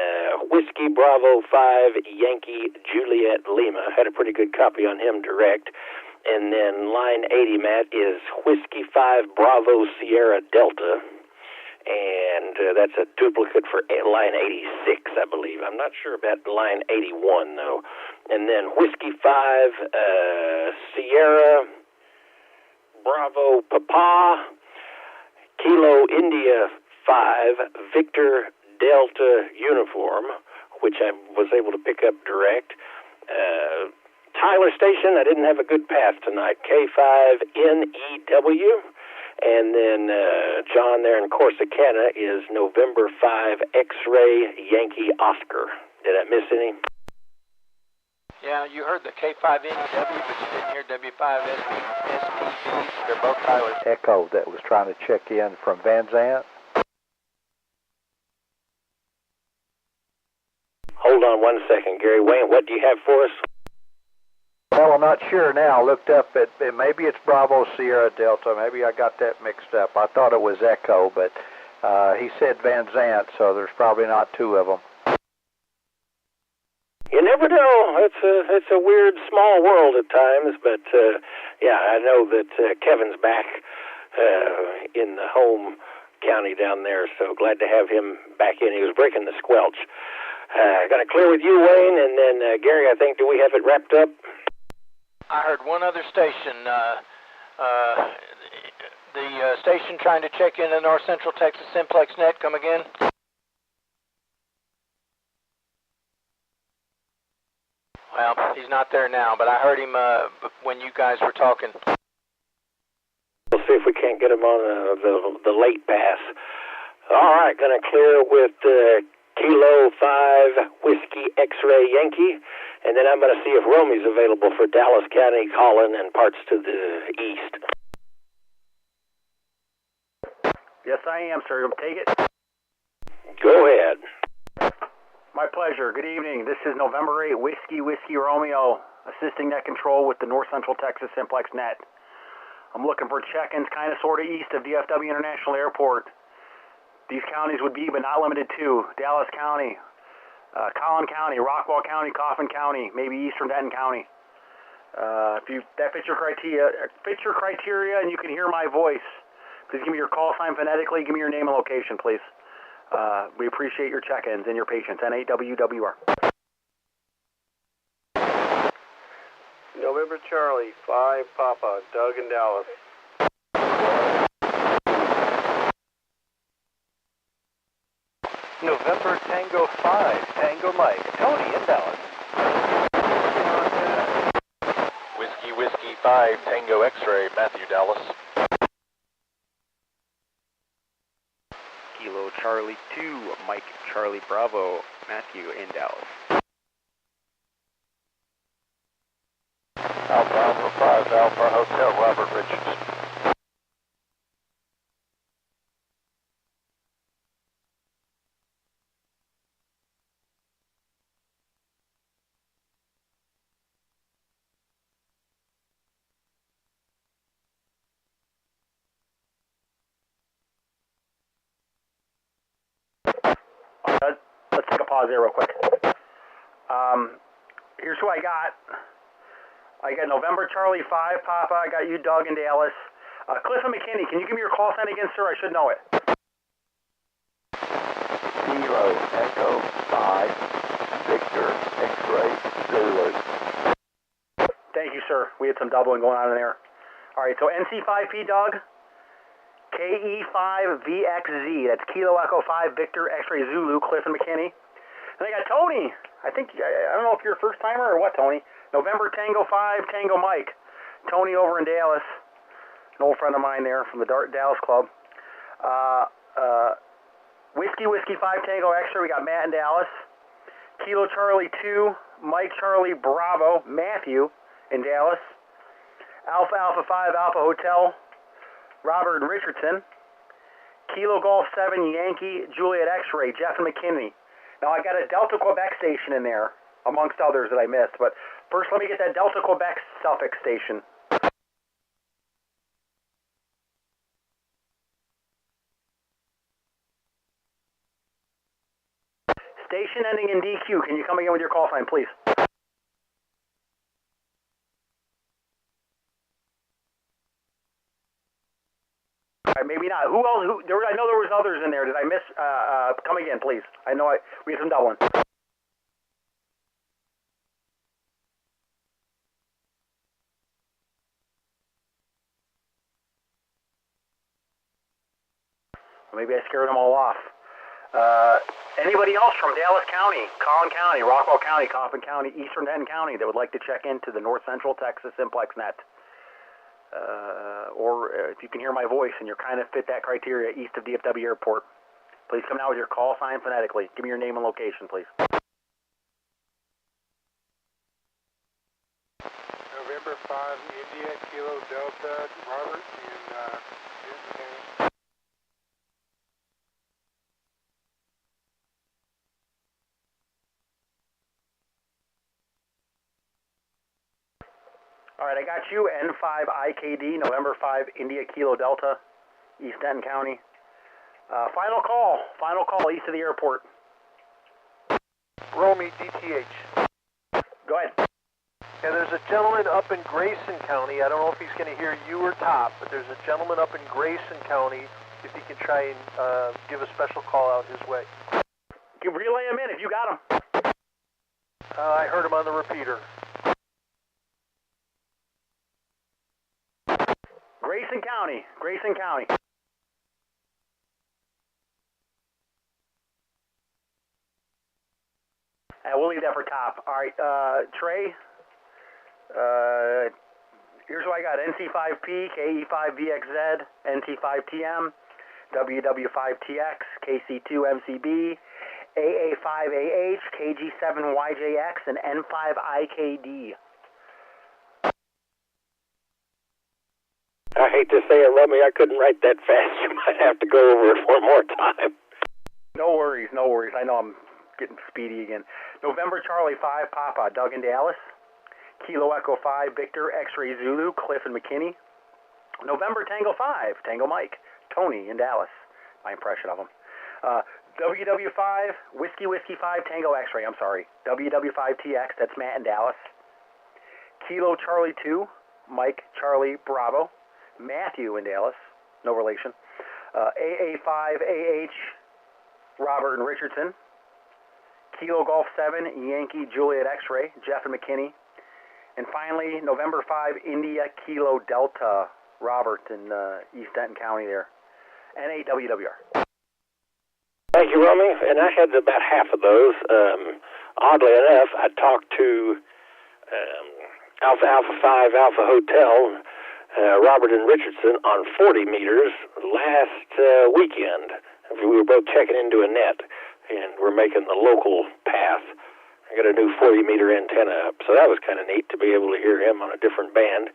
Whiskey Bravo 5 Yankee Juliet Lima. Had a pretty good copy on him direct. And then line 80, Matt, is Whiskey 5 Bravo Sierra Delta. And that's a duplicate for line 86, I believe. I'm not sure about line 81, though. And then Whiskey 5 Sierra Bravo Papa, Kilo India 5 Victor Delta Uniform, which I was able to pick up direct. Tyler Station, I didn't have a good pass tonight. K5NEW. And then John there in Corsicana is November 5 X-Ray Yankee Oscar. Did I miss any? Yeah, you heard the K5NEW, but you didn't hear W5SPB. They're both Tylers. Echo that was trying to check in from Van Zant. Hold on one second, Gary. Wayne, what do you have for us? Well, I'm not sure now. I looked up at, maybe it's Bravo Sierra Delta. Maybe I got that mixed up. I thought it was Echo, but he said Van Zant, so there's probably not two of them. You never know. It's a weird, small world at times, but yeah, I know that Kevin's back in the home county down there, so glad to have him back in. He was breaking the squelch. Got to clear with you, Wayne, and then Gary, I think, do we have it wrapped up? I heard one other station, the station trying to check in the North Central Texas Simplex net. Come again? Well, he's not there now, but I heard him when you guys were talking. We'll see if we can't get him on the late pass. All right, going to clear with Kilo 5 Whiskey X-Ray Yankee, and then I'm going to see if Romy's available for Dallas County, calling and parts to the east. Yes, I am, sir. Take it. Go ahead. My pleasure. Good evening. This is November 8, Whiskey Romeo, assisting net control with the North Central Texas Simplex net. I'm looking for check-ins kind of sort of east of DFW International Airport. These counties would be, but not limited to, Dallas County, Collin County, Rockwall County, Coffin County, maybe Eastern Denton County. If that fits your criteria and you can hear my voice, please give me your call sign phonetically. Give me your name and location, please. We appreciate your check-ins and your patience. NAWWR. November Charlie, 5 Papa, Doug in Dallas. November Tango 5, Tango Mike, Tony in Dallas. Whiskey 5, Tango X-Ray, Matthew, Dallas. Kilo Charlie 2, Mike Charlie Bravo, Matthew in Dallas. Alpha 5, Alpha Hotel, Robert Richards. Let's take a pause there real quick. Here's who I got. I got November Charlie 5 Papa. I got you, Doug in Dallas. Cliff and McKinney, can you give me your call sign again, sir? I should know it. Kilo Echo 5 Victor X-Ray Zulu. Thank you, sir. We had some doubling going on in there. All right, so NC5P, Doug. KE5VXZ. That's Kilo Echo 5 Victor X-Ray Zulu, Cliff and McKinney. And I got Tony. I don't know if you're a first timer or what, Tony. November Tango 5 Tango Mike. Tony over in Dallas. An old friend of mine there from the Dallas Club. Whiskey 5 Tango X-Ray. We got Matt in Dallas. Kilo Charlie 2 Mike Charlie Bravo Matthew in Dallas. Alpha 5 Alpha Hotel Robert Richardson. Kilo Golf 7 Yankee Juliet X-Ray Jeff and McKinney. Now I got a Delta Quebec station in there, amongst others that I missed, but first let me get that Delta Quebec suffix station. Station ending in DQ, can you come again with your call sign, please? Maybe not. Who else? I know there was others in there. Did I miss? Come again, please. I know we had some doubling. Maybe I scared them all off. Anybody else from Dallas County, Collin County, Rockwall County, Coffin County, Eastern Denton County that would like to check into the North Central Texas Simplex net? Or if you can hear my voice and you kind of fit that criteria east of DFW Airport, please come out with your call sign phonetically. Give me your name and location, please. November 5, India, Kilo Delta, Robert in Denton County. All right, I got you, N5 IKD, November 5, India Kilo Delta, East Denton County. Final call east of the airport. Romy DTH. Go ahead. Yeah, there's a gentleman up in Grayson County. I don't know if he's going to hear you or Top, but there's a gentleman up in Grayson County. If he can try and give a special call out his way. You relay him in if you got him. I heard him on the repeater. Grayson County. We'll leave that for top. All right, Trey, here's what I got. NC5P, KE5VXZ, NT5TM, WW5TX, KC2MCB, AA5AH, KG7YJX, and N5IKD. I hate to say it, Rummy, I couldn't write that fast. You might have to go over it one more time. No worries, no worries. I know I'm getting speedy again. November Charlie 5, Papa, Doug in Dallas. Kilo Echo 5, Victor, X-Ray Zulu, Cliff and McKinney. November Tango 5, Tango Mike, Tony in Dallas. My impression of him. WW5, Whiskey 5, Tango X-Ray, I'm sorry. WW5TX, that's Matt in Dallas. Kilo Charlie 2, Mike Charlie Bravo. Matthew in Dallas, no relation. AA5AH, Robert and Richardson. Kilo Golf 7, Yankee Juliet X-Ray, Jeff and McKinney. And finally, November 5, India Kilo Delta, Robert in East Denton County there. N8WWR. Thank you, Rummy. And I had about half of those. Oddly enough, I talked to Alpha 5 Alpha Hotel, Robert and Richardson, on 40 meters last weekend. We were both checking into a net, and we're making the local path. I got a new 40-meter antenna up, so that was kind of neat to be able to hear him on a different band.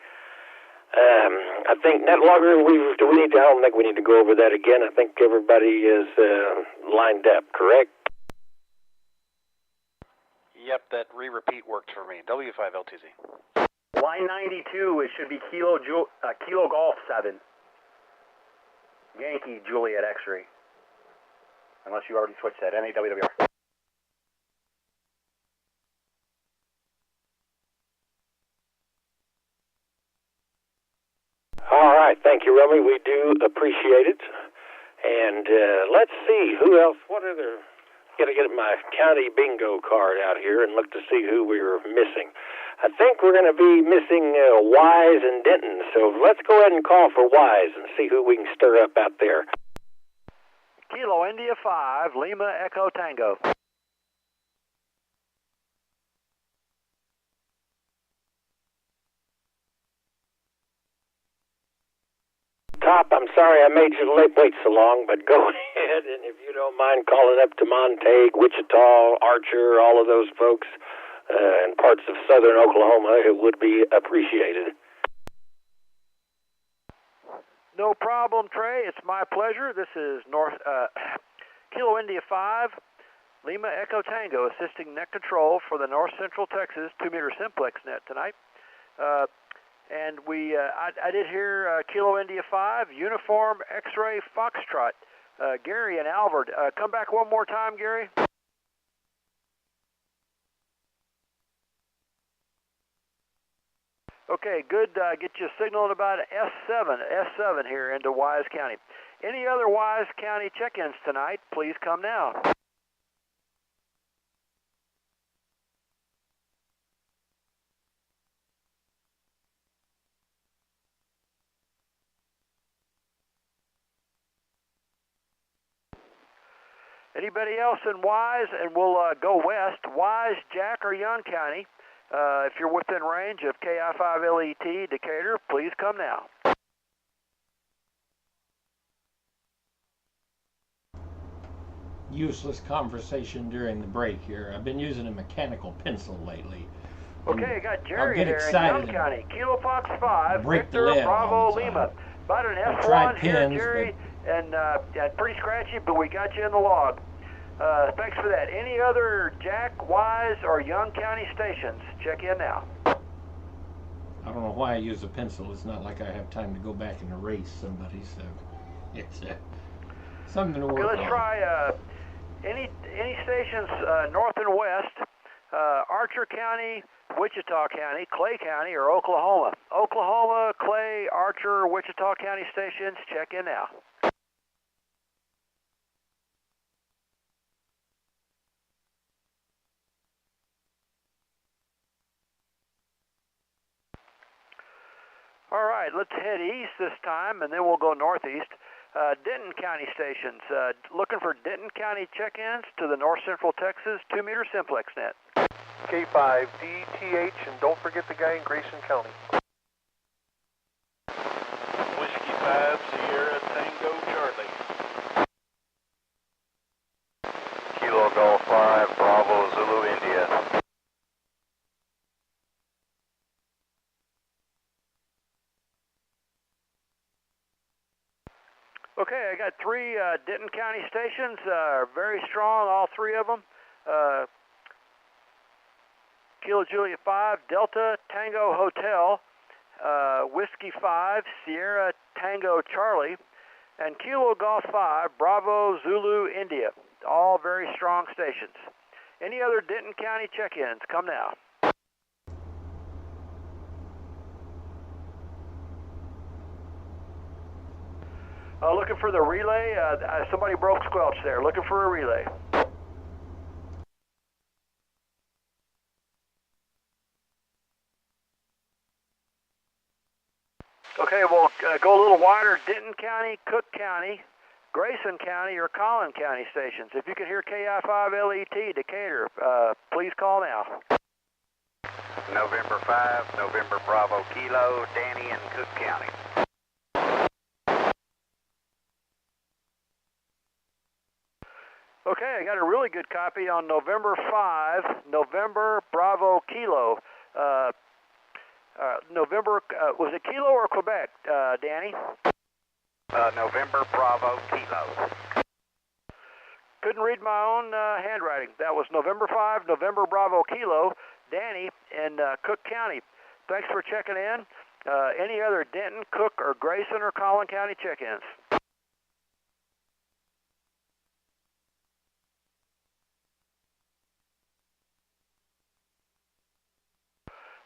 I think NetLogger, do we need to, I don't think we need to go over that again. I think everybody is lined up, correct? Yep, that re-repeat worked for me. W5LTZ. Line 92, it should be Kilo Golf 7. Yankee Juliet X-Ray. Unless you already switched that, NAWWR. All right, thank you, Rummy. We do appreciate it. And let's see, who else, what other, got to get my county bingo card out here and look to see who we were missing. I think we're going to be missing Wise and Denton, so let's go ahead and call for Wise and see who we can stir up out there. Kilo India 5, Lima Echo Tango. Top, I'm sorry I made you wait so long, but go ahead, and if you don't mind calling up to Montague, Wichita, Archer, all of those folks, and parts of southern Oklahoma, it would be appreciated. No problem, Trey. It's my pleasure. This is Kilo India 5, Lima Echo Tango, assisting net control for the North Central Texas 2-meter Simplex net tonight. And I did hear Kilo India 5, Uniform X-Ray Foxtrot. Gary and Albert, come back one more time, Gary. Okay, good. Get you a signal at about S7 here into Wise County. Any other Wise County check-ins tonight, please come now. Anybody else in Wise? And we'll go west. Wise, Jack, or Young County. If you're within range of KI5LET Decatur, please come now. Useless conversation during the break here. I've been using a mechanical pencil lately. Okay, I got Jerry there in Young County. Kilo Fox 5, Victor Bravo Lima. About an S1 here, Jerry, and pretty scratchy, but we got you in the log. Thanks for that. Any other Jack, Wise, or Young County stations? Check in now. I don't know why I use a pencil. It's not like I have time to go back and erase somebody, so it's something to work on. Okay, let's try any stations north and west, Archer County, Wichita County, Clay County, or Oklahoma. Oklahoma, Clay, Archer, Wichita County stations, check in now. All right, let's head east this time, and then we'll go northeast. Denton County stations. Looking for Denton County check-ins to the North Central Texas 2-meter Simplex net. K5 DTH, and don't forget the guy in Grayson County. Whiskey 5 Sierra Tango Charlie. Kilo Golf 5 Bravo Zulu India. Okay, I got three Denton County stations, very strong, all three of them. Kilo Juliet 5, Delta Tango Hotel, Whiskey 5, Sierra Tango Charlie, and Kilo Golf 5, Bravo Zulu India. All very strong stations. Any other Denton County check-ins? Come now. Looking for the relay. Somebody broke squelch there. Looking for a relay. Okay, we'll go a little wider. Denton County, Cook County, Grayson County, or Collin County stations. If you can hear KI5LET, Decatur, please call now. November 5, November Bravo Kilo, Danny in Cook County. Okay, I got a really good copy on November 5, November Bravo Kilo. November, was it Kilo or Quebec, Danny? November Bravo Kilo. Couldn't read my own handwriting. That was November 5, November Bravo Kilo, Danny in Cook County. Thanks for checking in. Any other Denton, Cook, or Grayson or Collin County check-ins?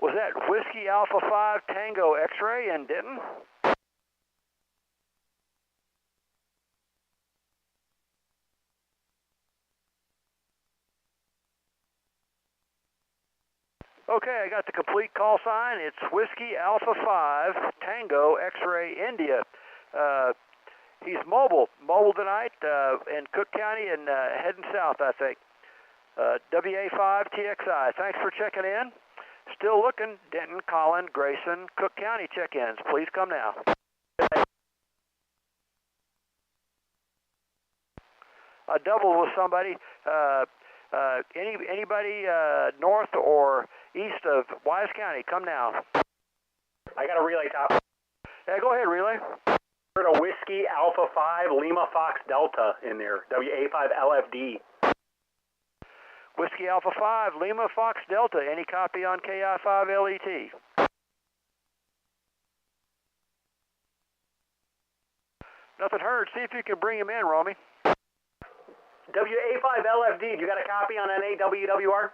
Was that Whiskey Alpha 5 Tango X-Ray in Denton? Okay, I got the complete call sign. It's Whiskey Alpha 5 Tango X-Ray India. He's mobile tonight in Cook County and heading south, I think. WA5 TXI. Thanks for checking in. Still looking. Denton, Collin, Grayson, Cook County check-ins. Please come now. I doubled with somebody. Anybody north or east of Wise County, come now. I got a relay top. Yeah, go ahead, relay. Heard a Whiskey Alpha 5 Lima Fox Delta in there. WA5LFD. Whiskey Alpha 5 Lima Fox Delta. Any copy on KI5LET? Nothing heard. See if you can bring him in, Romy. WA5LFD, you got a copy on NAWWR?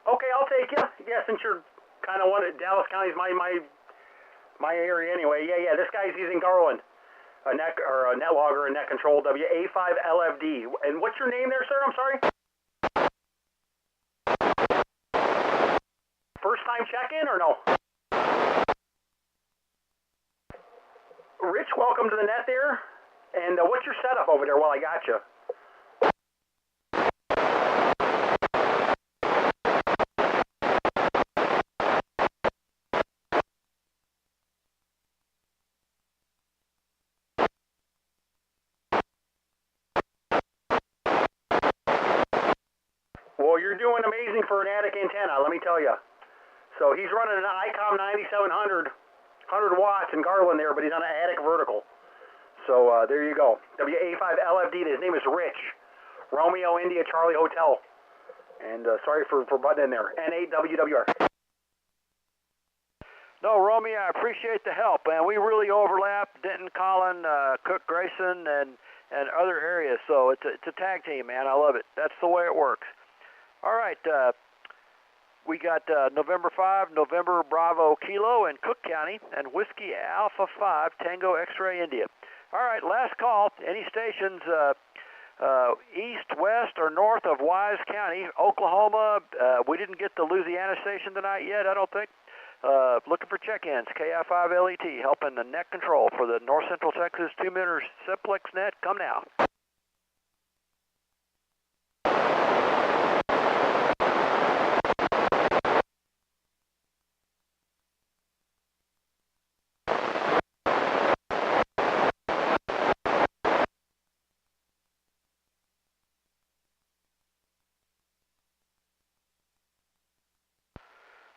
Okay, I'll take you. Yeah, since you're kind of wanted, Dallas County's my area anyway. Yeah, this guy's using Garland, a net logger and net control, WA5LFD. And what's your name there, sir? I'm sorry. First time check-in or no? Rich, welcome to the net there. And what's your setup over there while I got you? Well, you're doing amazing for an attic antenna, let me tell you. So he's running an ICOM 9700, 100 watts in Garland there, but he's on an attic vertical. So there you go. WA5LFD, his name is Rich. Romeo India Charlie Hotel. And sorry for butting in there. NAWWR. No, Romy, I appreciate the help, man. We really overlap Denton, Collin, Cook, Grayson, and other areas. So it's a tag team, man. I love it. That's the way it works. All right. We got November 5, November Bravo Kilo in Cook County, and Whiskey Alpha 5 Tango X-Ray India. All right, last call. Any stations east, west, or north of Wise County, Oklahoma? We didn't get the Louisiana station tonight yet, I don't think. Looking for check-ins. KI5LET, helping the net control for the North Central Texas 2-meter Simplex net. Come now.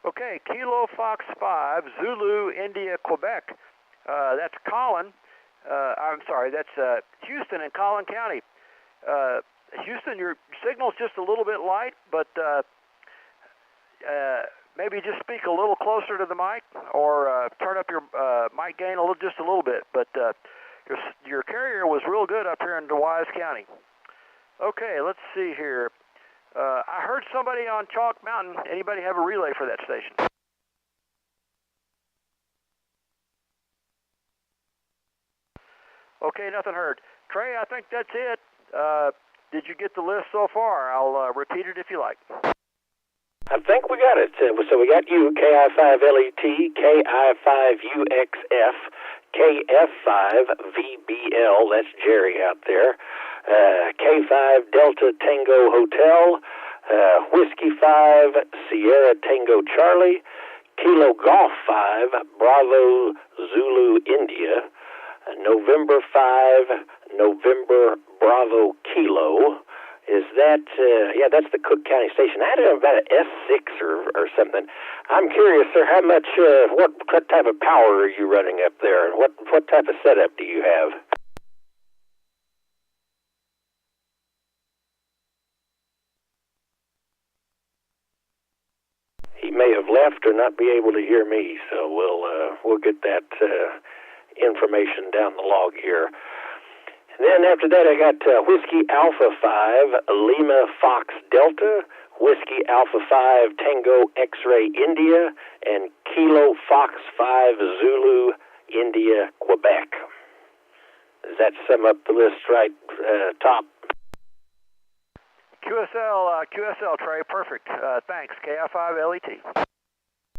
Okay, Kilo Fox 5, Zulu, India, Quebec. That's Collin. I'm sorry, that's Houston and Collin County. Houston, your signal's just a little bit light, but maybe just speak a little closer to the mic, or turn up your mic gain just a little bit. But your carrier was real good up here in Wise County. Okay, let's see here. I heard somebody on Chalk Mountain. Anybody have a relay for that station? Okay, nothing heard. Trey, I think that's it. Did you get the list so far? I'll repeat it if you like. I think we got it. So we got you, KI5LET, KI5UXF, KF5VBL, that's Jerry out there, K5 Delta Tango Hotel, Whiskey 5 Sierra Tango Charlie, Kilo Golf 5 Bravo Zulu India, November 5 November Bravo Kilo. Is that, yeah, that's the Cook County station. I had about an S6 or something. I'm curious, sir, how much, what type of power are you running up there? And what type of setup do you have? He may have left or not be able to hear me, so we'll get that information down the log here. Then after that, I got Whiskey Alpha 5, Lima Fox Delta, Whiskey Alpha 5, Tango X-Ray India, and Kilo Fox 5, Zulu India, Quebec. Does that sum up the list right, top? QSL, Trey, perfect. Thanks, KI5LET.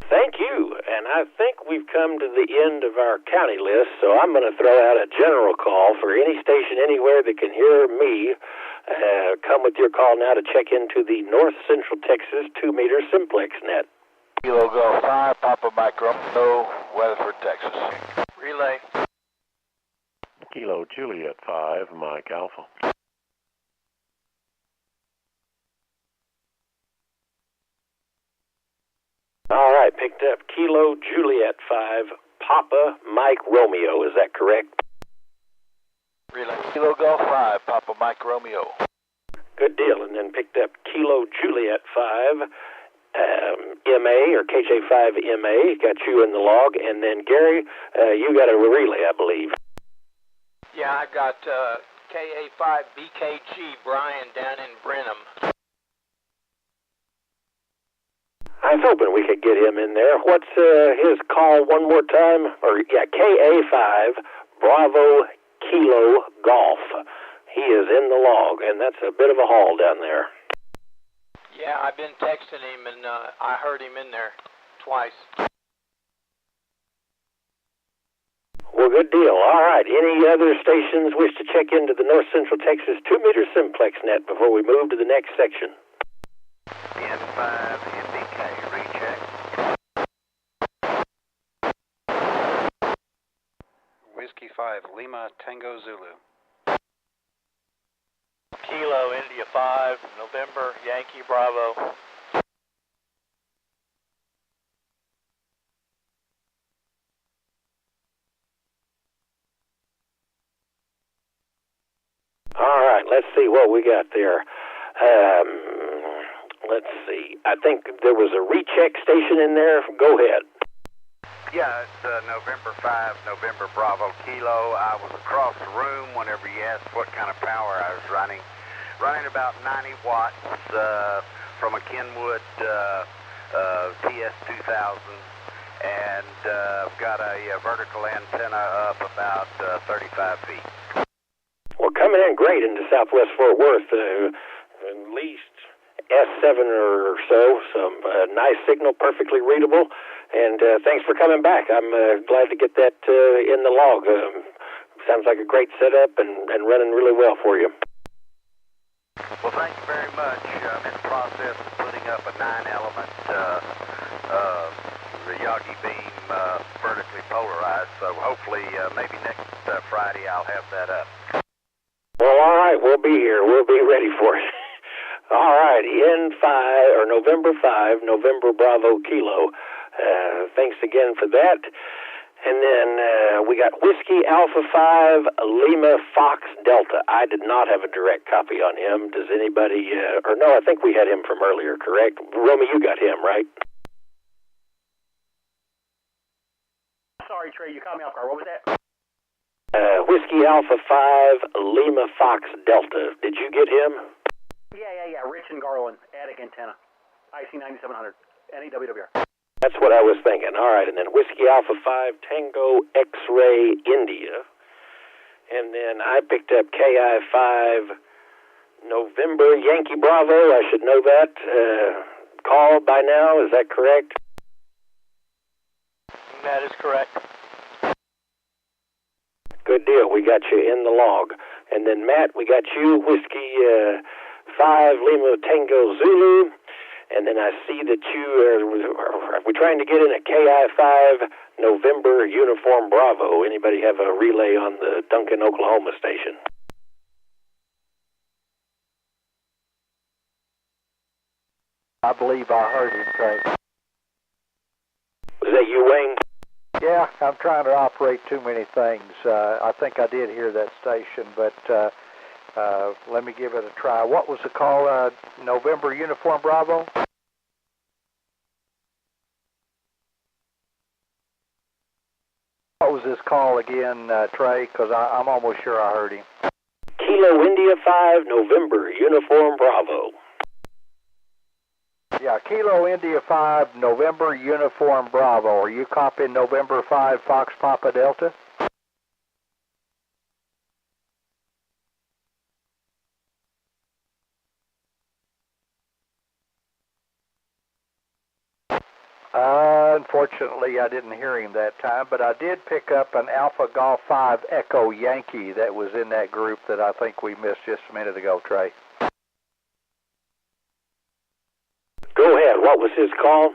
Thank you, and I think we've come to the end of our county list, so I'm going to throw out a general call for any station anywhere that can hear me. Come with your call now to check into the North Central Texas 2-meter Simplex net. Kilo Golf 5, Papa Mike Romeo, Weatherford, Texas. Relay. Kilo Juliet 5, Mike Alpha. All right, picked up Kilo Juliet 5, Papa Mike Romeo. Is that correct? Relay. Kilo Golf 5, Papa Mike Romeo. Good deal. And then picked up Kilo Juliet 5, MA or KJ5 MA. Got you in the log. And then Gary, you got a relay, I believe. Yeah, I got KA5 BKG Brian down in Brenham. I was hoping we could get him in there. What's his call one more time? Or yeah, KA5 Bravo Kilo Golf. He is in the log, and that's a bit of a haul down there. Yeah, I've been texting him, and I heard him in there twice. Well, good deal. All right. Any other stations wish to check into the North Central Texas 2-meter Simplex net before we move to the next section? N5 MBK, recheck. Whiskey 5, Lima Tango Zulu. Kilo India 5, November Yankee Bravo. All right, let's see what we got there. Let's see. I think there was a recheck station in there. Go ahead. Yeah, it's November 5, November Bravo Kilo. I was across the room whenever you asked what kind of power I was running. Running about 90 watts from a Kenwood TS2000. And got a vertical antenna up about 35 feet. Well, coming in great into Southwest Fort Worth. At least S7 or so, some nice signal, perfectly readable, And thanks for coming back. I'm glad to get that in the log. Sounds like a great setup and running really well for you. Well, thank you very much. I'm in the process of putting up a 9-element Yagi beam vertically polarized, so hopefully maybe next Friday I'll have that up. Well, all right, we'll be here. We'll be ready for it. All right, November 5, November Bravo Kilo. Thanks again for that. And then we got Whiskey Alpha 5 Lima Fox Delta. I did not have a direct copy on him. Does anybody, or no, I think we had him from earlier, correct? Romy, you got him, right? Sorry, Trey, you caught me off guard. What was that? Whiskey Alpha 5 Lima Fox Delta. Did you get him? Yeah. Rich and Garland, attic antenna. IC 9700, NAWWR. That's what I was thinking. All right, and then Whiskey Alpha 5 Tango X-Ray India. And then I picked up KI 5 November Yankee Bravo. I should know that. Called by now, is that correct? That is correct. Good deal. We got you in the log. And then, Matt, we got you, Whiskey 5 Lima Tango Zulu. And then I see that you are we trying to get in a KI-5 November Uniform Bravo. Anybody have a relay on the Duncan, Oklahoma station? I believe I heard him, Trey. Was that you, Wayne? Yeah, I'm trying to operate too many things. I think I did hear that station, but let me give it a try. What was the call, November Uniform Bravo? What was this call again, Trey? Because I'm almost sure I heard him. Kilo India 5 November Uniform Bravo. Yeah, Kilo India 5 November Uniform Bravo. Are you copying November 5 Fox Papa Delta? Unfortunately, I didn't hear him that time, but I did pick up an Alpha Golf 5 Echo Yankee that was in that group that I think we missed just a minute ago, Trey. Go ahead. What was his call?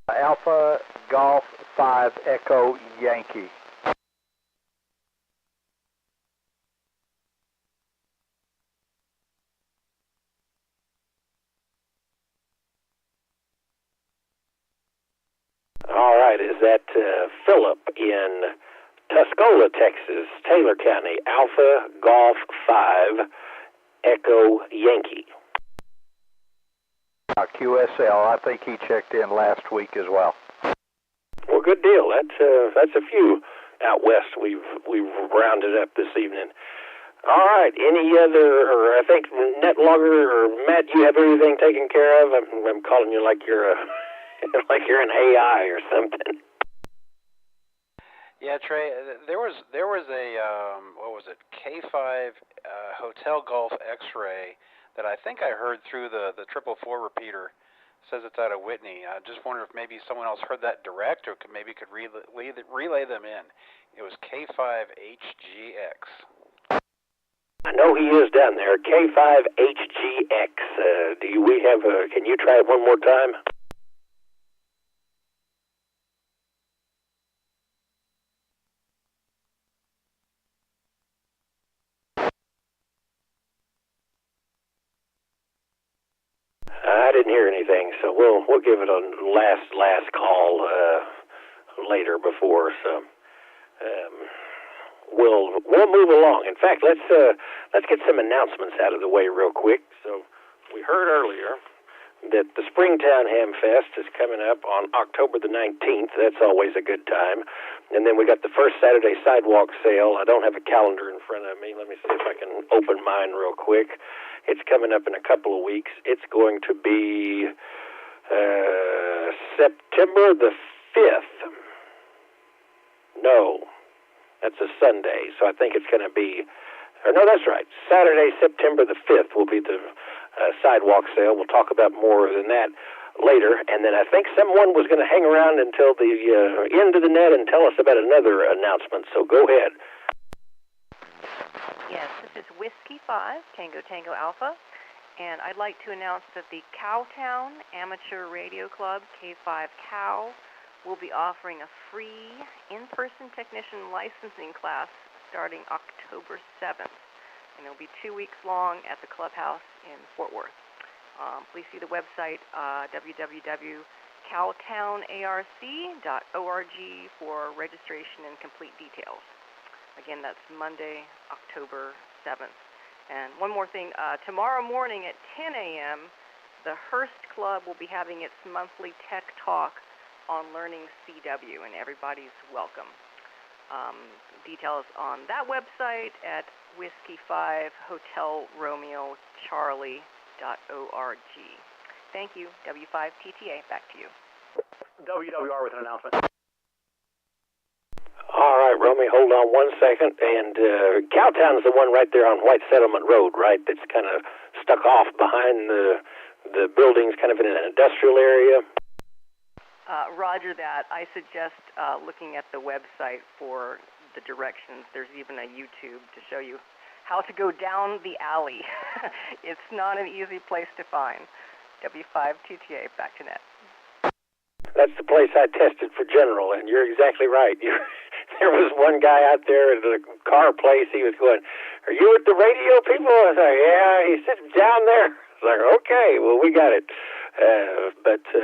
Alpha Golf 5 Echo Yankee. All right, is that Philip in Tuscola, Texas, Taylor County, Alpha Golf 5 Echo Yankee? QSL, I think he checked in last week as well. Well, good deal. That's a few out west we've rounded up this evening. All right, any other, or I think Net Logger or Matt, you have everything taken care of? I'm calling you like you're a like you're an AI or something. Yeah, Trey, there was a what was it, K5 Hotel Golf X-Ray that I think I heard through the 444 repeater. It says it's out of Whitney. I just wonder if maybe someone else heard that direct, or could relay them in. It was K5HGX. I know he is down there. K5HGX. Can you try it one more time? I didn't hear anything, so we'll give it a last call later before. So we'll move along. In fact, let's get some announcements out of the way real quick. So we heard earlier that the Springtown Ham Fest is coming up on October the 19th. That's always a good time. And then we got the first Saturday sidewalk sale. I don't have a calendar in front of me. Let me see if I can open mine real quick. It's coming up in a couple of weeks. It's going to be September the 5th. No, that's a Sunday. So I think it's going to be, or no, that's right. Saturday, September the 5th will be the sidewalk sale. We'll talk about more than that later, and then I think someone was going to hang around until the end of the net and tell us about another announcement, so go ahead. Yes, this is Whiskey 5, Tango Tango Alpha, and I'd like to announce that the Cowtown Amateur Radio Club, K5 Cow, will be offering a free in-person technician licensing class starting October 7th, and it'll be 2 weeks long at the clubhouse in Fort Worth. Please see the website, www.cowtownarc.org for registration and complete details. Again, that's Monday, October 7th. And one more thing, tomorrow morning at 10 a.m., the Hearst Club will be having its monthly tech talk on learning CW, and everybody's welcome. Details on that website at Whiskey5 Hotel Romeo Charlie.org. Thank you. W5TTA, back to you. WWR with an announcement. All right, Romy, hold on 1 second. And Cowtown is the one right there on White Settlement Road, right? That's kind of stuck off behind the buildings, kind of in an industrial area. Roger that. I suggest looking at the website for the directions. There's even a YouTube to show you how to go down the alley. It's not an easy place to find. W5TTA, back to net. That's the place I tested for general, and you're exactly right. There was one guy out there at the car place. He was going, "Are you at the radio people?" I was like, "Yeah." He said, "Down there." I was like, "Okay, well, we got it."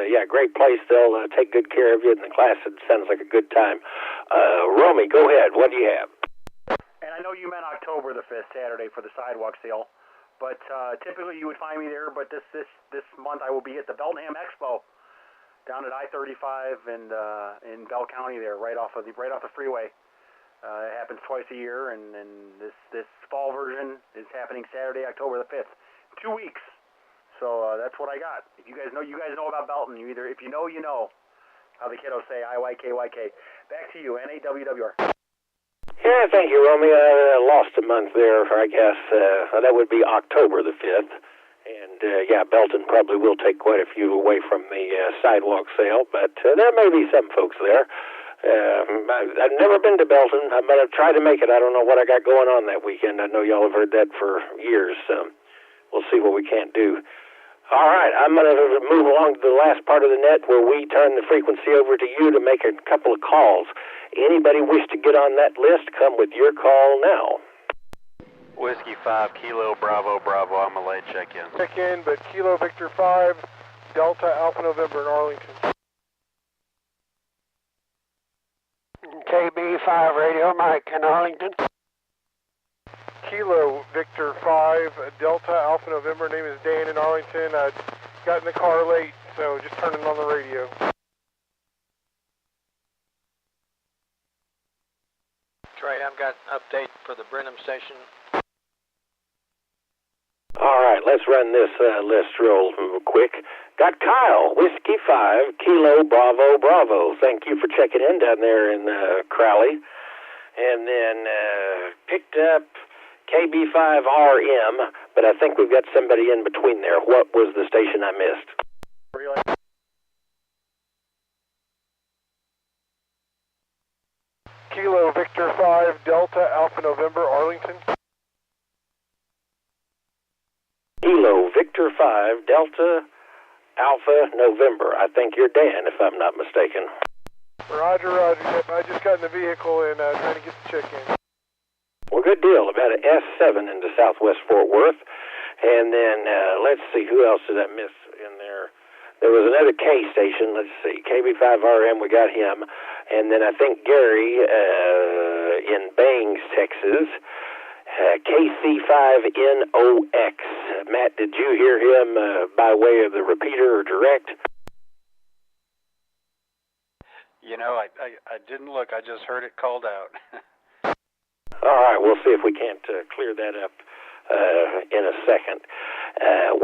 Yeah, great place. They'll take good care of you, and the class, it sounds like a good time. Romy, go ahead. What do you have? And I know you meant October the 5th, Saturday, for the sidewalk sale, but typically you would find me there, but this month I will be at the Bellingham Expo down at I-35 and in Bell County there, right off the freeway. It happens twice a year, and this fall version is happening Saturday, October the 5th. 2 weeks. So that's what I got. If you guys know about Belton. If you know, you know. How the kiddos say IYKYK. Back to you, NAWWR. Yeah, thank you, Romy. I lost a month there, I guess. That would be October the 5th. And, yeah, Belton probably will take quite a few away from the sidewalk sale, but there may be some folks there. I've never been to Belton. I'm going to try to make it. I don't know what I got going on that weekend. I know y'all have heard that for years, so we'll see what we can't do. All right, I'm going to move along to the last part of the net where we turn the frequency over to you to make a couple of calls. Anybody wish to get on that list, come with your call now. Whiskey 5, Kilo, Bravo, Bravo. I'm a late check-in. Check-in, but Kilo Victor 5, Delta Alpha November in Arlington. KB5 Radio, Mike in Arlington. Kilo Victor 5, Delta Alpha November. Name is Dan in Arlington. I got in the car late, so just turning on the radio. Trey, I've got an update for the Brenham station. All right, let's run this list real quick. Got Kyle, Whiskey 5, Kilo, Bravo, Bravo. Thank you for checking in down there in Crowley. And then picked up KB5RM, but I think we've got somebody in between there. What was the station I missed? Really? Kilo Victor 5, Delta Alpha November, Arlington. Kilo Victor 5, Delta Alpha November. I think you're Dan, if I'm not mistaken. Roger, Roger. Yep, I just got in the vehicle and trying to get the check-in. Well, good deal. About an S7 into Southwest Fort Worth. And then, let's see, who else did I miss in there? There was another K station. Let's see, KB5RM, we got him. And then I think Gary in Bangs, Texas. KC5NOX. Matt, did you hear him by way of the repeater or direct? You know, I didn't look. I just heard it called out. All right, we'll see if we can't clear that up in a second.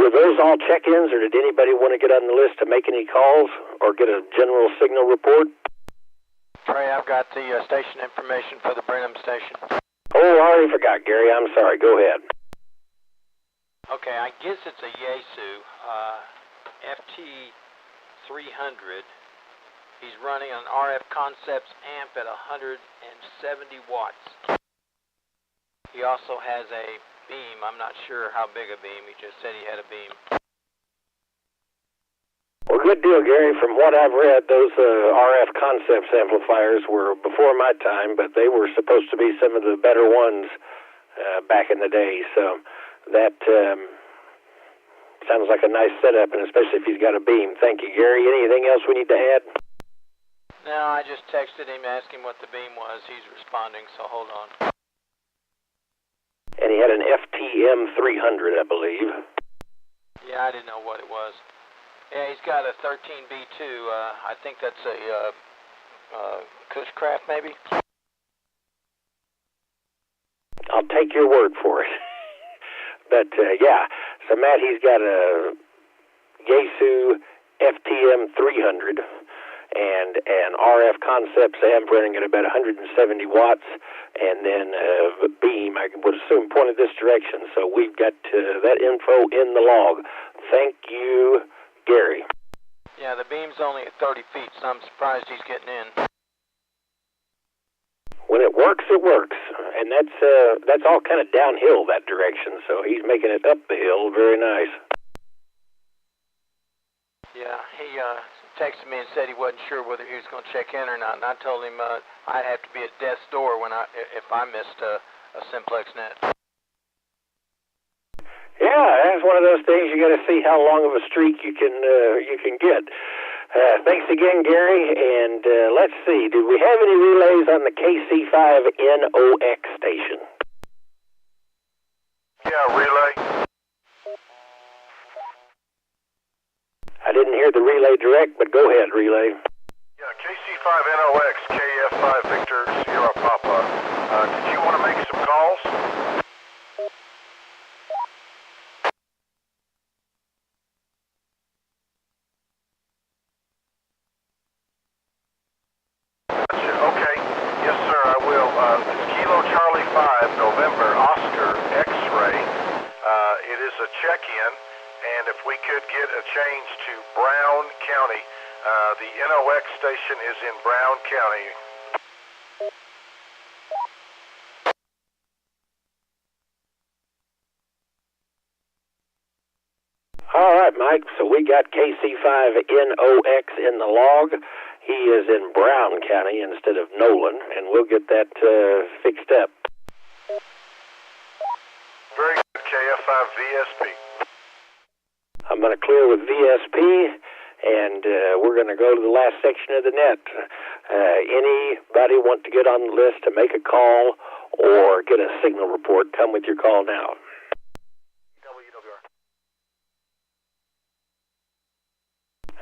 Were those all check-ins, or did anybody want to get on the list to make any calls or get a general signal report? Trey, I've got the station information for the Brenham station. Oh, I already forgot, Gary. I'm sorry. Go ahead. Okay, I guess it's a Yaesu 300. He's running an RF Concepts amp at 170 watts. He also has a beam. I'm not sure how big a beam. He just said he had a beam. Well, good deal, Gary. From what I've read, those RF Concepts amplifiers were before my time, but they were supposed to be some of the better ones back in the day. So that sounds like a nice setup, and especially if he's got a beam. Thank you, Gary. Anything else we need to add? No, I just texted him, asked him what the beam was. He's responding, so hold on. And he had an FTM-300, I believe. Yeah, I didn't know what it was. Yeah, he's got a 13B2. I think that's a Cushcraft, maybe? I'll take your word for it. But, yeah, so Matt, he's got a Yaesu FTM-300 and an RF Concepts amp running at about 170 watts, and then a beam, I would assume, pointed this direction. So we've got that info in the log. Thank you, Gary. Yeah, the beam's only at 30 feet, so I'm surprised he's getting in. When it works, it works. And that's all kind of downhill that direction, so he's making it up the hill. Very nice. Yeah, he texted me and said he wasn't sure whether he was going to check in or not, and I told him I'd have to be at death's door if I missed a Simplex net. Yeah, that's one of those things you got to see how long of a streak you can get. Thanks again, Gary. And let's see, did we have any relays on the KC5NOX station? Yeah, relay. I didn't hear the relay direct, but go ahead, relay. Yeah, KC5NOX, KF5 Victor Sierra Papa. Did you want to make some calls? Okay. Yes, sir, I will. It's Kilo Charlie 5, November, Oscar, X-ray. It is a check-in, and if we could get a change to Brown County. The NOX station is in Brown County. All right, Mike, so we got KC5NOX in the log. He is in Brown County instead of Nolan, and we'll get that fixed up. Very good, KF5 VSP. I'm going to clear with VSP, and we're going to go to the last section of the net. Anybody want to get on the list to make a call or get a signal report, come with your call now.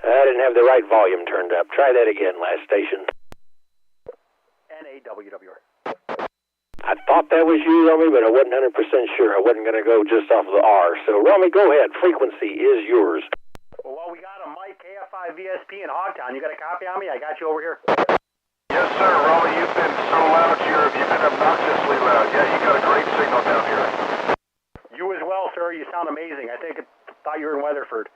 I didn't have the right volume turned up. Try that again, last station. NAWWR. I thought that was you, Romy, but I wasn't 100% sure. I wasn't going to go just off of the R. So, Romy, go ahead. Frequency is yours. Well, we got a Mike KF5 VSP in Hogtown. You got a copy on me? I got you over here. Yes, sir, Romy. You've been so loud here. You've been obnoxiously loud. Yeah, you got a great signal down here. You as well, sir. You sound amazing. I thought you were in Weatherford.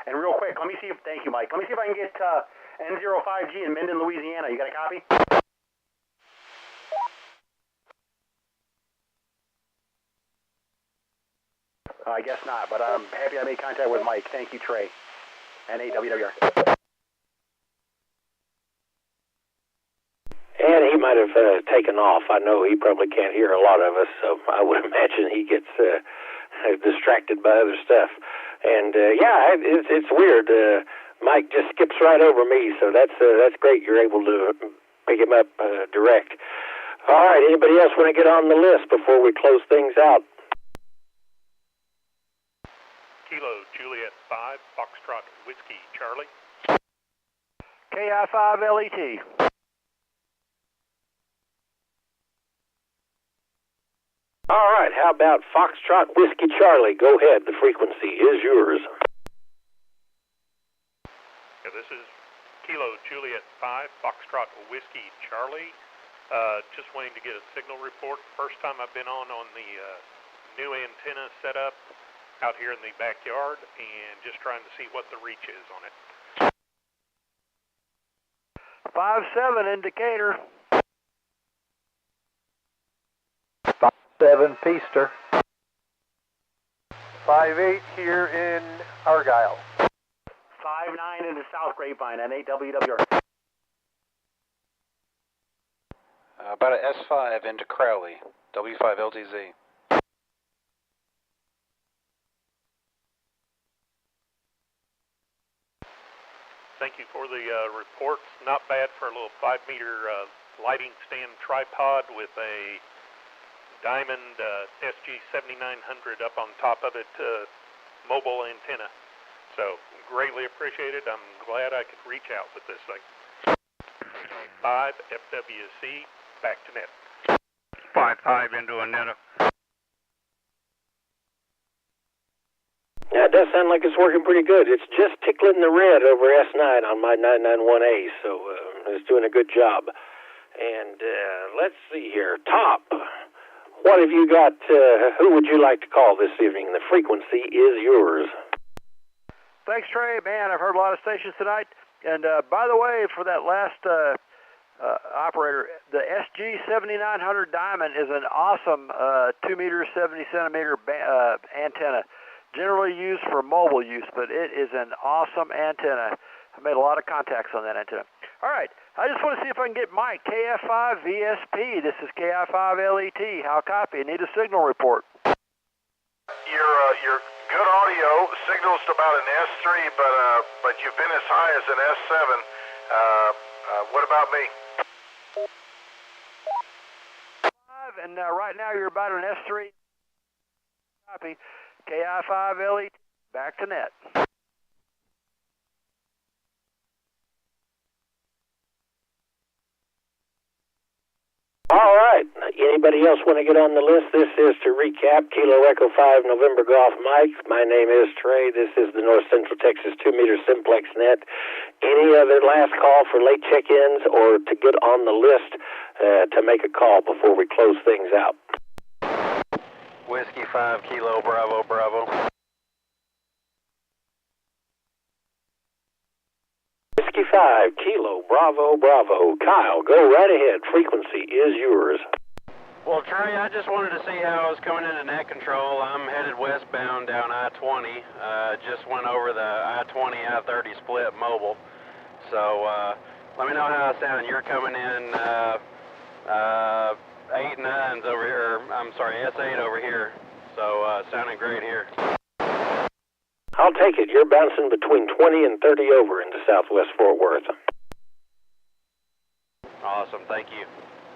And real quick, let me see if, thank you, Mike. Let me see if I can get N05G in Minden, Louisiana. You got a copy? I guess not, but I'm happy I made contact with Mike. Thank you, Trey. NAWWR. And he might have taken off. I know he probably can't hear a lot of us, so I would imagine he gets distracted by other stuff. And yeah, it's weird. Mike just skips right over me, so that's great. You're able to pick him up direct. All right, anybody else want to get on the list before we close things out? Kilo Juliet 5, Foxtrot Whiskey Charlie. KI5 LET. All right, how about Foxtrot Whiskey Charlie? Go ahead, the frequency is yours. Yeah, this is Kilo Juliet 5, Foxtrot Whiskey Charlie. Just waiting to get a signal report. First time I've been on the new antenna setup out here in the backyard, and just trying to see what the reach is on it. 5-7 indicator. 5-7 Peaster. 5-8 here in Argyle. 5-9 into South Grapevine, N8WWR. About a S5 into Crowley, W5LTZ. Thank you for the reports. Not bad for a little 5-meter lighting stand tripod with a Diamond SG-7900 up on top of it, mobile antenna. So, greatly appreciated. I'm glad I could reach out with this thing. 5 FWC, back to net. 5-5 into Annetta. Yeah, it does sound like it's working pretty good. It's just tickling the red over S9 on my 991A, so it's doing a good job. And let's see here. Top, what have you got? Who would you like to call this evening? The frequency is yours. Thanks, Trey. Man, I've heard a lot of stations tonight. And by the way, for that last operator, the SG-7900 Diamond is an awesome 2-meter, 70-centimeter antenna. Generally used for mobile use, but it is an awesome antenna. I made a lot of contacts on that antenna. All right, I just want to see if I can get Mike, KF5VSP. This is KI5LET. How copy? Need a signal report. Your good audio signals to about an S3, but you've been as high as an S7. What about me? And right now you're about an S3. Copy. KI5LET, back to net. All right. Anybody else want to get on the list? This is to recap Kilo Echo 5 November Golf Mike. My name is Trey. This is the North Central Texas 2-meter Simplex net. Any other last call for late check-ins or to get on the list to make a call before we close things out? Whiskey 5 Kilo Bravo Bravo. Whiskey 5 Kilo Bravo Bravo. Kyle, go right ahead. Frequency is yours. Well, Trey, I just wanted to see how I was coming into net control. I'm headed westbound down I-20. Just went over the I-20 I-30 split mobile. So let me know how I sound. You're coming in 8 9s over here. I'm sorry, S8 over here. So sounding great here. I'll take it. You're bouncing between 20 and 30 over into Southwest Fort Worth. Awesome, thank you.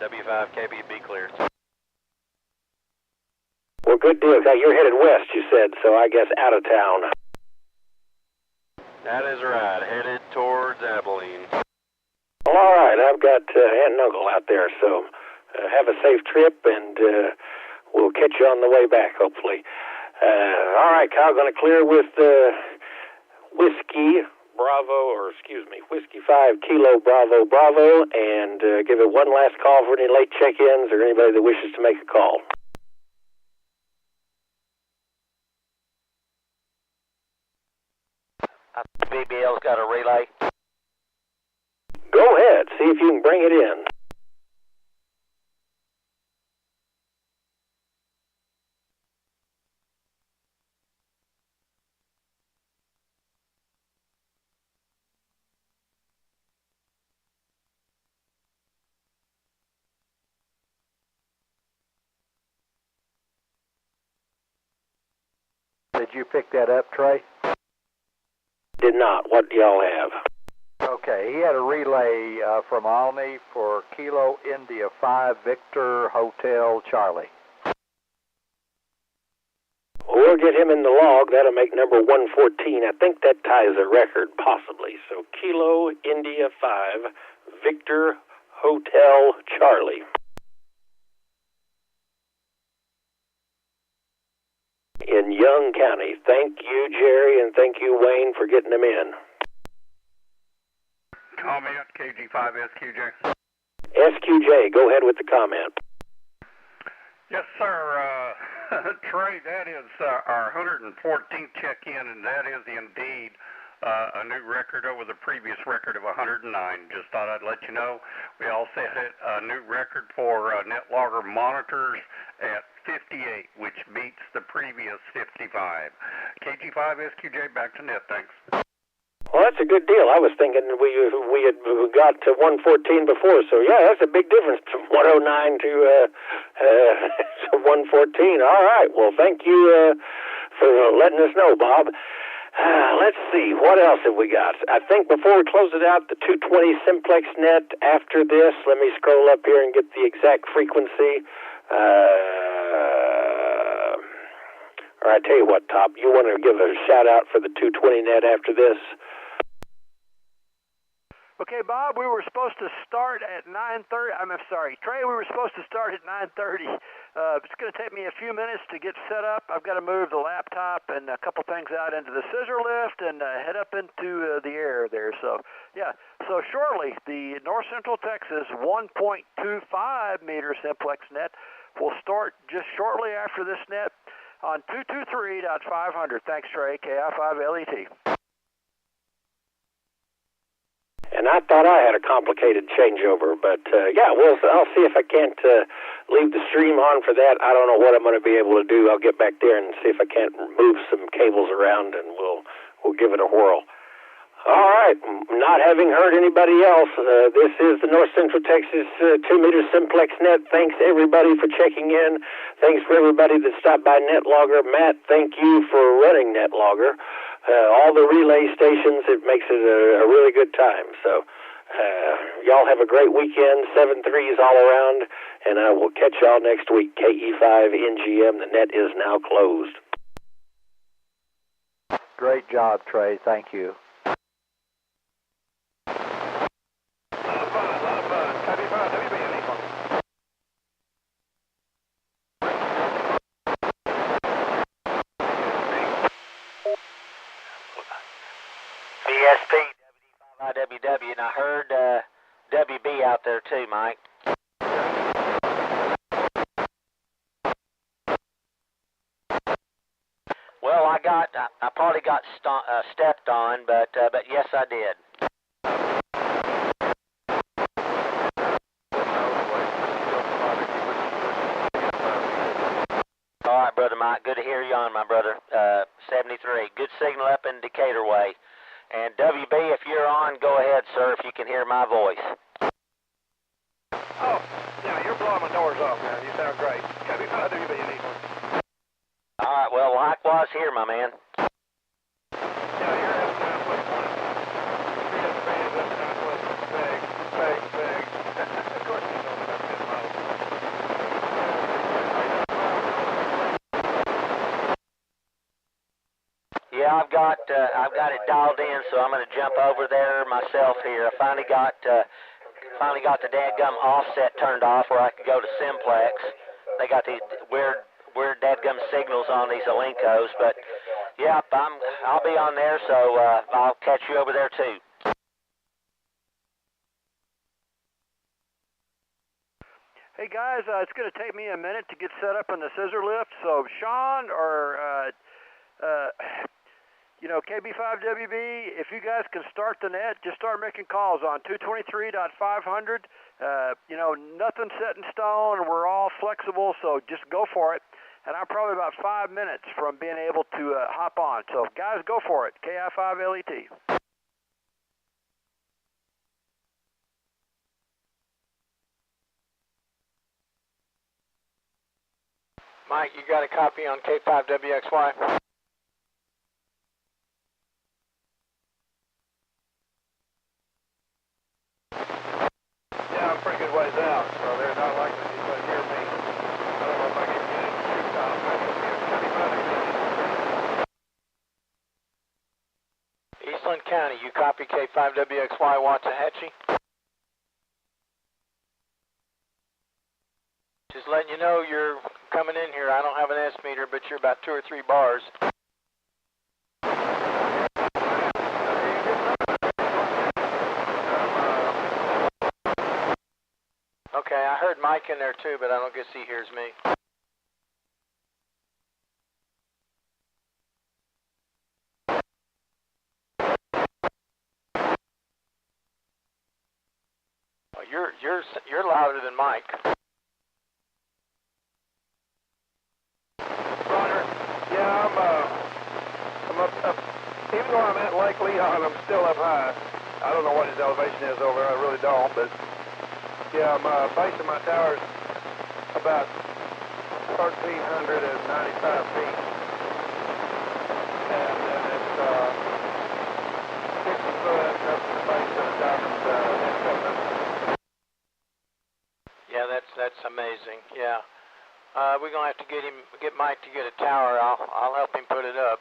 W5KB be cleared. Well, good deal. Now, you're headed west, you said, so I guess out of town. That is right. Headed towards Abilene. Well, all right. I've got Aunt and Uncle out there, so have a safe trip, and we'll catch you on the way back, hopefully. All right, Kyle, going to clear with Whiskey 5 Kilo Bravo Bravo, and give it one last call for any late check-ins or anybody that wishes to make a call. BBL's got a relay. Go ahead, see if you can bring it in. Did you pick that up, Trey? Did not. What do y'all have? Okay, he had a relay from Alney for Kilo India 5 Victor Hotel Charlie. Well, we'll get him in the log. That'll make number 114. I think that ties a record, possibly. So Kilo India 5 Victor Hotel Charlie. In Young County. Thank you, Jerry, and thank you, Wayne, for getting them in. Comment, KG5SQJ. SQJ, go ahead with the comment. Yes, sir. Trey, that is our 114th check-in, and that is indeed a new record over the previous record of 109. Just thought I'd let you know. We also hit a new record for net logger monitors at 58, which beats the previous 55. KG5SQJ, back to net. Thanks. Well, that's a good deal. I was thinking we had got to 114 before, so yeah, that's a big difference from 109 to 114. All right. Well, thank you for letting us know, Bob. Let's see, what else have we got? I think before we close it out, the 220 Simplex net after this, let me scroll up here and get the exact frequency. All right, tell you what, Top, you want to give a shout out for the 220 net after this? Okay, Bob, we were supposed to start at 9:30. I'm sorry, Trey, we were supposed to start at 9:30. It's going to take me a few minutes to get set up. I've got to move the laptop and a couple things out into the scissor lift and head up into the air there. So, yeah, so shortly, the North Central Texas 1.25 meter Simplex net will start just shortly after this net on 223.500. Thanks, Trey, KI5LET. And I thought I had a complicated changeover, but yeah, well, I'll see if I can't leave the stream on for that. I don't know what I'm going to be able to do. I'll get back there and see if I can't move some cables around, and we'll give it a whirl. All right, not having heard anybody else, this is the North Central Texas 2-meter Simplex net. Thanks, everybody, for checking in. Thanks for everybody that stopped by NetLogger. Matt, thank you for running NetLogger. All the relay stations, it makes it a really good time. So y'all have a great weekend, 7-3s all around, and I will catch y'all next week. KE5NGM, the net is now closed. Great job, Trey. Thank you. WW, and I heard WB out there too, Mike. Well, I probably got stepped on, but yes, I did. All right, Brother Mike, good to hear you on, my brother. 73, good signal up in Decatur way. And WB, if you're on, go ahead, sir, if you can hear my voice. Oh, yeah, you're blowing my doors off, man. You sound great. WB, you need one. All right, well, likewise here, my man. Yeah, you're up down with one. Big, up down with big. Of course you know about this model. Yeah, I've got it dialed in, so I'm going to jump over there myself here. I finally got the dadgum offset turned off where I can go to Simplex. They got these weird dadgum signals on these Alencos, but yeah, I'll be on there, so I'll catch you over there too. Hey guys, it's going to take me a minute to get set up in the scissor lift, so Sean or KB5WB, if you guys can start the net, just start making calls on 223.500. Nothing's set in stone, and we're all flexible, so just go for it. And I'm probably about 5 minutes from being able to hop on. So, guys, go for it. KI5LET. Mike, you got a copy on K5WXY? Yeah, I'm pretty good ways out, so they're not likely to hear me. I don't know if I can get it to Eastland County, you copy K5WXY Waxahachie? Just letting you know you're coming in here. I don't have an S meter, but you're about 2 or 3 bars. Okay, I heard Mike in there too, but I don't guess he hears me. you're louder than Mike. Roger. Yeah, I'm up. Even though I'm at Lake Leon, I'm still up high. I don't know what his elevation is over there. I really don't, but yeah, I'm basing my tower's about 1,395 feet, and then it's 50 foot up to the base of the Diamond X700. Yeah, that's amazing. Yeah, we're gonna have to get Mike to get a tower. I'll help him put it up.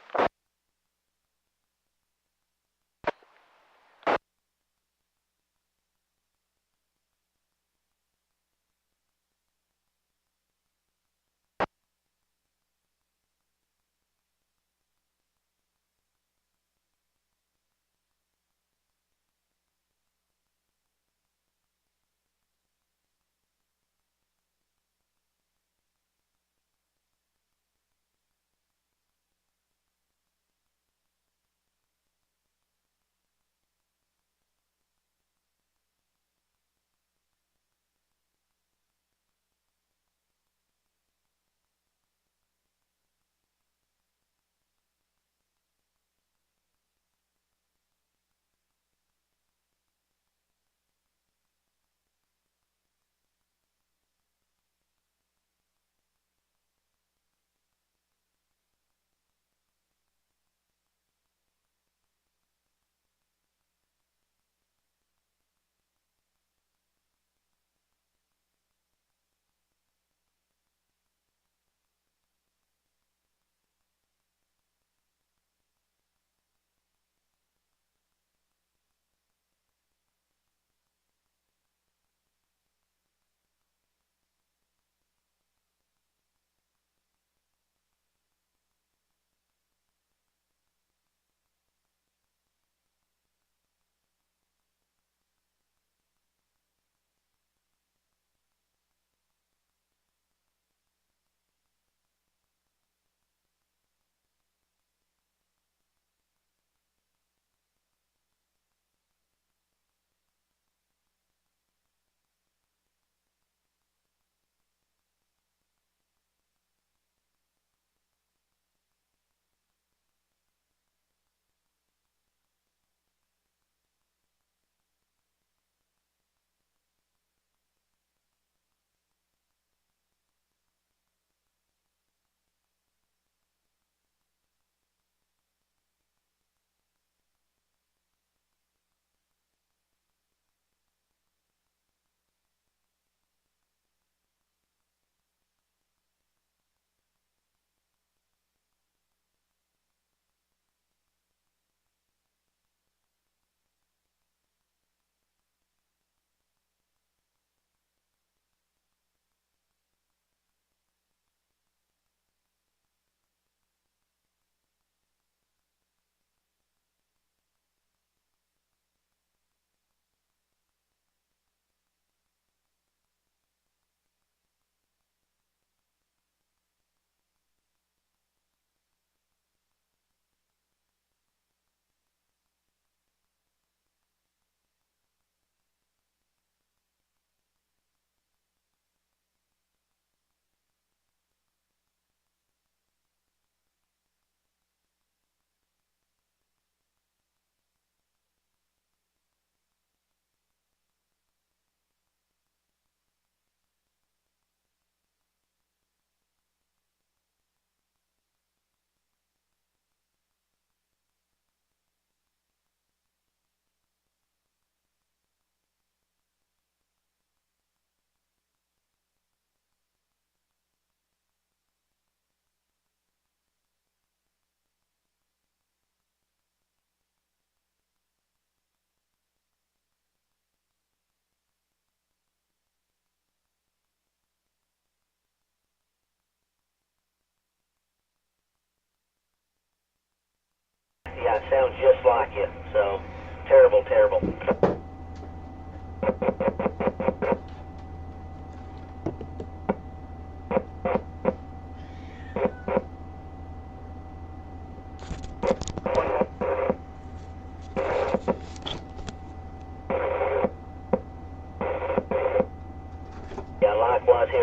Yeah, it sounds just like you. So, terrible, terrible.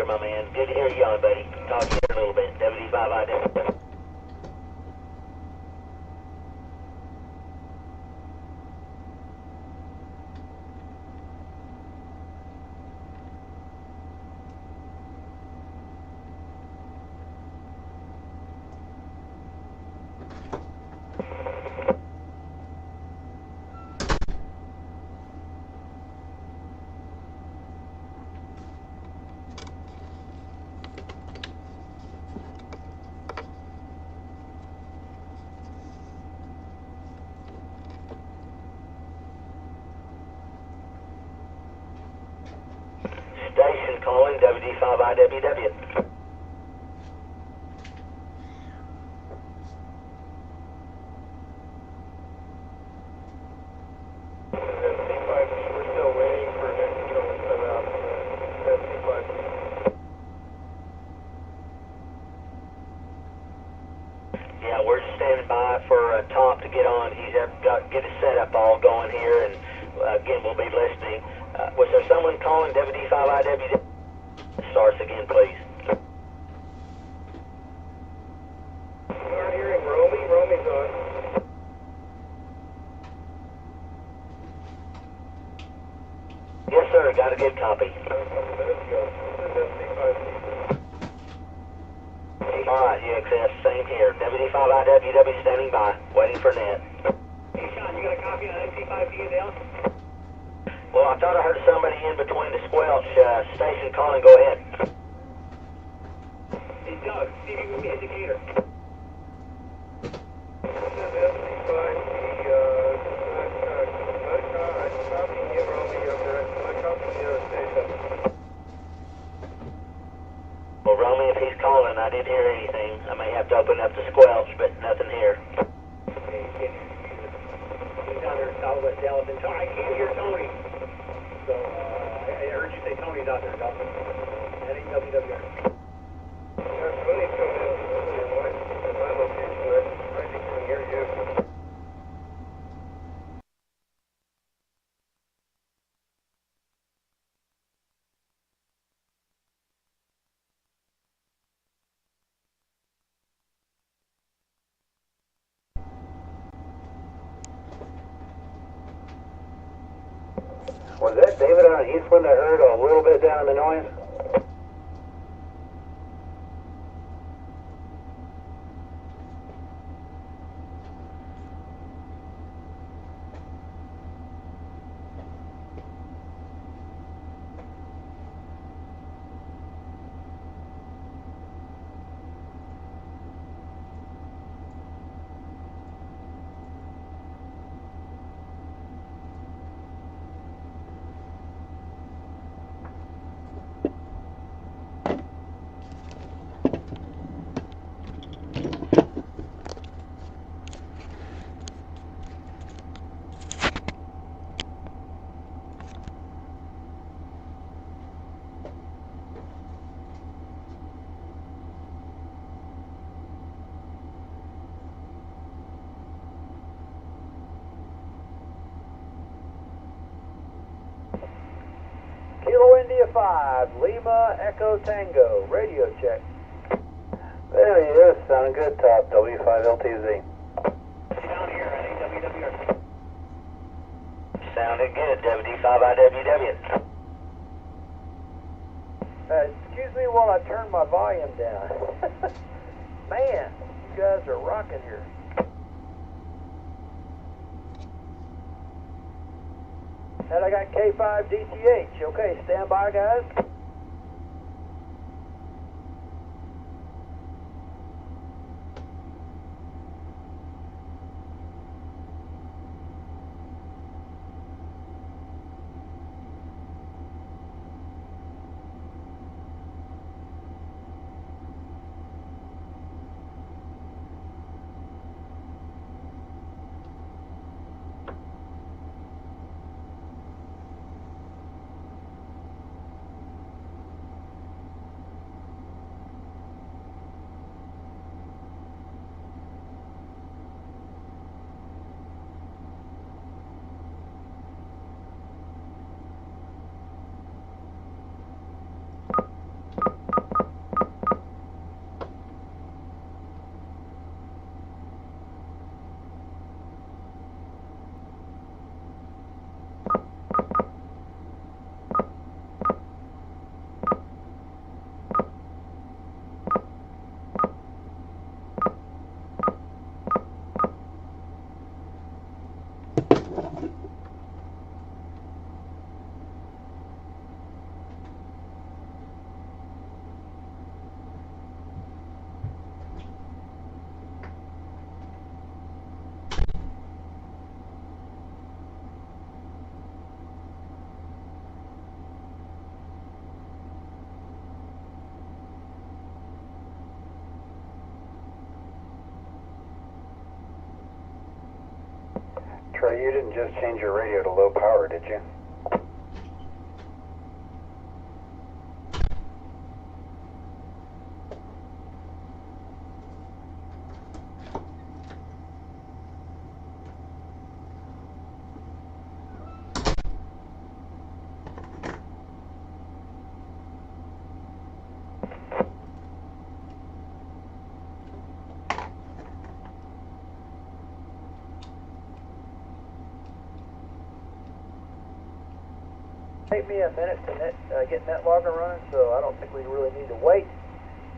my man. Good to hear you on, buddy. Talk to you in a little bit. WD5IW. Station calling WD5IWW. We're still waiting for next control to come out. Yeah, we're just standing by for Tom to get on. He's get his setup all going here, and again, we'll be listening. Was there someone calling WD5IW? Starts again, please. We're hearing Romy. Romy's on. Yes, sir. Got a good copy. All right, UXS, same here. WD5IWW standing by, waiting for net. Hey, Sean, you got a copy on MC5 down? Well, I thought I heard somebody in between the squelch. Station calling, go ahead. Hey, Doug, see if you can get the indicator. Well, Romy, if he's calling, I didn't hear anything. I may have to open up the squelch, but nothing here. He's down there in Southwest Dallas. And I can't hear Tony. So, I heard you say Tony's out there, Doug. That ain't WWR. There's Tony coming in earlier, at my location there. I think we can hear you. Was that David on Eastland? I heard a little bit down in the noise. Kilo India 5, Lima Echo Tango, radio check. There he is, sounding good, top W5LTZ. Down here at WWR. Sounded good, WD5IWW. Excuse me while I turn my volume down. Man, you guys are rocking here. And I got K5DTH. Okay, stand by, guys. Trey, you didn't just change your radio to low power, did you? Take me a minute to get net logger running, so I don't think we really need to wait.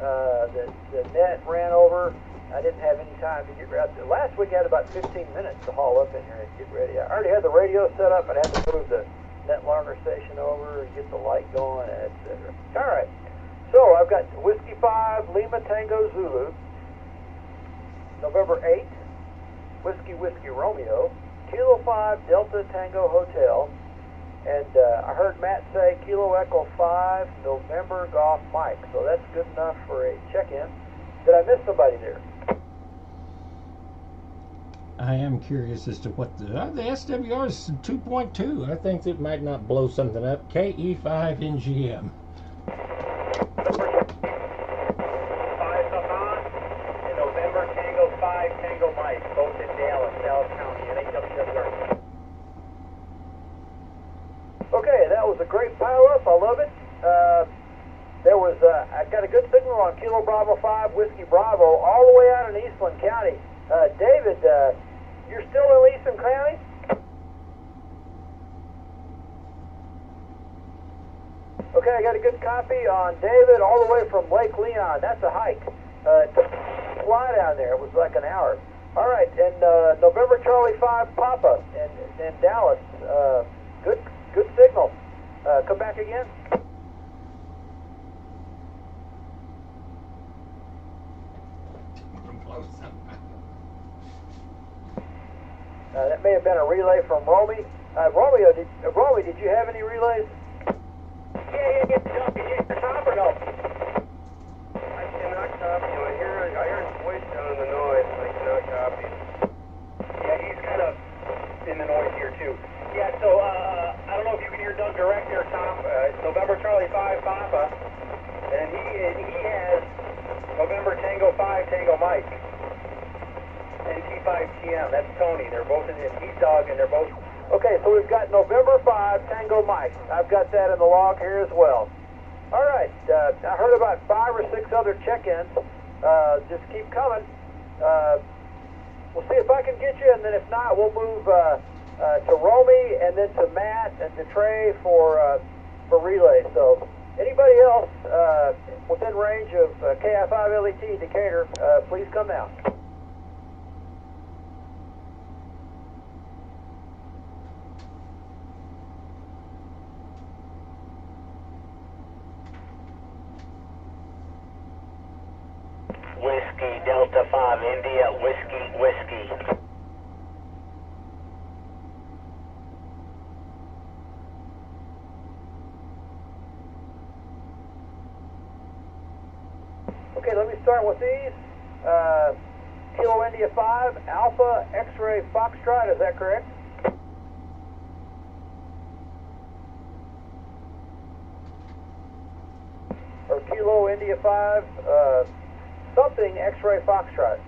The net ran over. I didn't have any time to get ready. Last week I had about 15 minutes to haul up in here and get ready. I already had the radio set up, but I had to move the net logger station over and get the light going, etc. All right, so I've got Whiskey 5, Lima Tango Zulu, November 8th, Whiskey Romeo, Kilo 5, Delta Tango Hotel, and I heard Matt say Kilo Echo 5, November Golf Mike, so that's good enough for a check-in. Did I miss somebody there? I am curious as to what the SWR is 2.2. I think it might not blow something up. KE5 NGM. 5 and November Tango 5, Tango Mike, both in Dallas County, and HWWR. Okay, that was a great pile-up. I love it. I got a good signal on Kilo Bravo 5, Whiskey Bravo, all the way out in Eastland County. David, you're still in Eastland County? Okay, I got a good copy on David all the way from Lake Leon. That's a hike. It took a fly down there. It was like an hour. All right, and November Charlie 5 Papa in Dallas. Good signal. Come back again. That may have been a relay from Romy. Romeo, did you have any relays? Yeah, John, did you hear Tom or no? I cannot copy him. I heard his voice down in the noise, but I cannot copy him. Yeah, he's kind of in the noise here, too. Yeah, so, I don't know if you can hear Doug direct there, Tom. It's November Charlie 5 Papa, and he has November Tango 5 Tango Mike. And T5TM, that's Tony. They're both he's Doug, and they're both... Okay, so we've got November 5 Tango Mike. I've got that in the log here as well. All right, I heard about 5 or 6 other check-ins. Just keep coming. We'll see if I can get you, and then if not, we'll move to Romy, and then to Matt and to Trey for relay. So anybody else within range of KI5 LET Decatur, please come down. Whiskey Delta 5 India, Whiskey. Okay, let me start with these. Kilo India 5, Alpha X-Ray Foxtrot, is that correct? Or Kilo India 5, something X-Ray Foxtrot.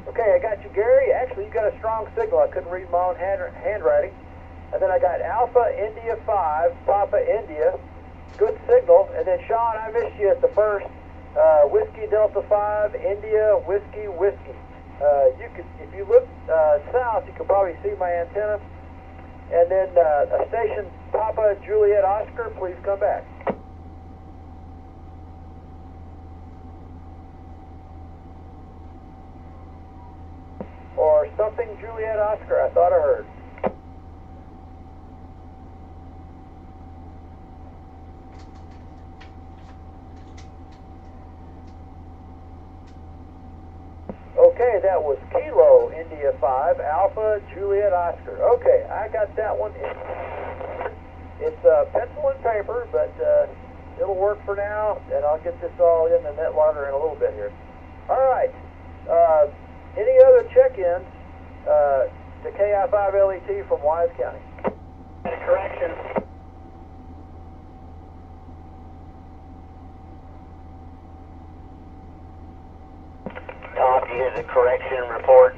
Okay, I got you, Gary. Actually, you got a strong signal. I couldn't read my own handwriting. And then I got Alpha India 5, Papa India, good signal. And then Sean, I missed you at the first. Whiskey Delta 5, India, Whiskey. You could, if you look south, you could probably see my antenna. And then a station Papa Juliet Oscar, please come back. something Juliet Oscar, I thought I heard. Okay, that was Kilo India 5 Alpha Juliet Oscar. Okay, I got that one. It's pencil and paper, but it'll work for now, and I'll get this all in the net logger in a little bit here. All right. Any other check-ins to KI5LET from Wise County? Correction. Tom, do you hear the correction report?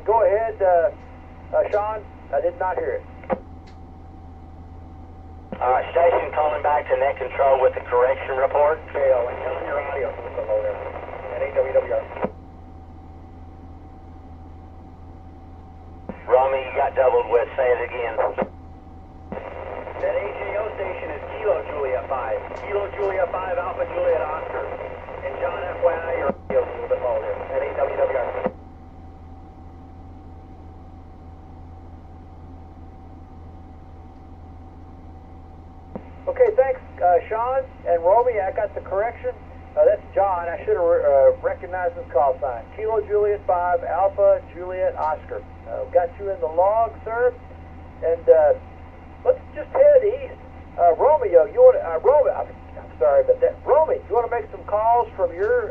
Go ahead, Sean. I did not hear it. Station calling back to net control with the correction report. Okay, and tell them your audio from below there. NAWWR. Romy, you got doubled with. Say it again. That AJO station is Kilo Juliet 5. Kilo Juliet 5 Alpha Juliet Oscar. And John, FYI, your audio is a little bit low there. NAWWR. Okay, thanks, Sean and Romy. I got the correction. That's John. I should have recognized this call sign. Kilo Juliet 5 Alpha Juliet Oscar. Got you in the log, sir. And let's just head east. Romeo, you want I'm sorry, but Romy, you want to make some calls from your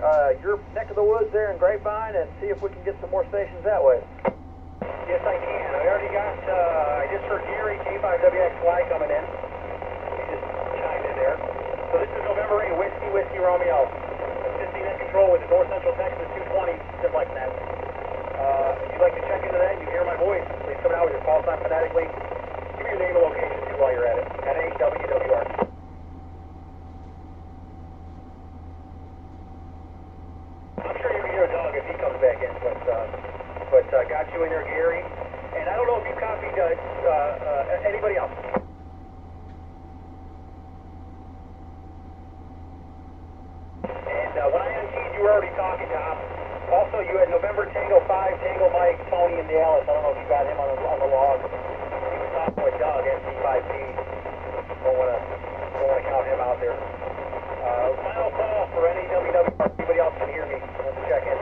neck of the woods there in Grapevine and see if we can get some more stations that way? Yes, I can. I already got, I just heard Gary K5WXY coming in. Chimed in there. So this is November 8, Whiskey Romeo. Assisting net control with the North Central Texas 220 Simplex net. If you'd like to check into that and you hear my voice, please come out with your call sign phonetically. Give me your name and location too while you're at it. NAWWR. I'm sure you can hear Doug if he comes back in, but got you in there, Gary. And I don't know if you copied anybody else. When I unkeyed, you were already talking, Tom. Also, you had November Tango 5, Tango Mike, Tony, and Dallas. I don't know if you got him on the log. He was talking with Doug, MC5P. Don't want to count him out there. Final call for NAWWR. Anybody else can hear me? Let's check in.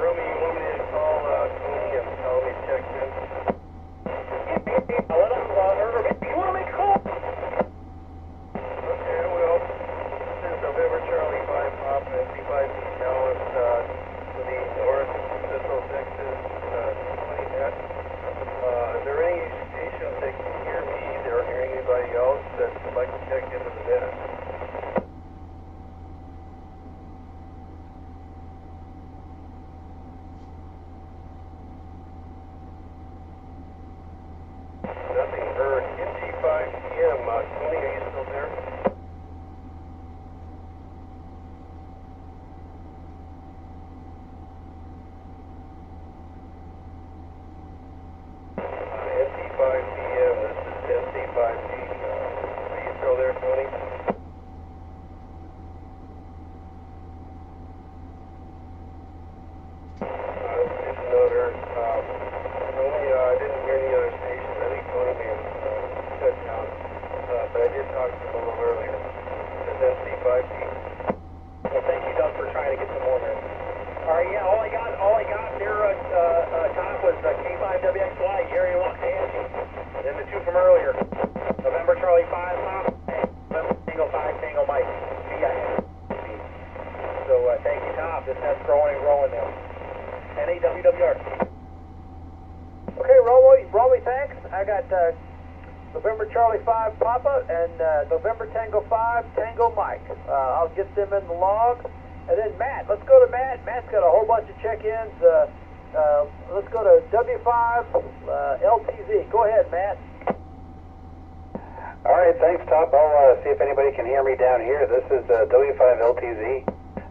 Romy, you want me to call Tony and tell me to check in? Let him, or maybe you want to make a call? Okay, I will. This is November Charlie 5 Pop and MC5 Dallas to the North Central Texas 20 net. Is there any stations that can hear me that are hearing anybody else that would like to check into the net? Nothing heard. MC5PM, Tony, are you still there? MC5PM, this is MC5P. Are you still there, Tony? Didn't know there. Tony, I didn't hear any other stations. I think Tony may have shut down. But I did talk to him a little earlier. This is MC5P. Well, thank you, Doug, for trying to get some more there. All right, yeah, all I got there, Tom, was K5WXY, Gary Luxanchi. Then the two from earlier. November Charlie 5, Tom, and November Tango 5, Tango Mike. So, thank you, Tom. This net's growing and growing now. NAWWR. Okay, Romy, thanks. I got November Charlie 5 Papa and November Tango 5 Tango Mike. I'll get them in the log. And then Matt, let's go to Matt. Matt's got a whole bunch of check-ins. Let's go to W5 LTZ. Go ahead, Matt. All right, thanks, Top. I'll see if anybody can hear me down here. This is W5 LTZ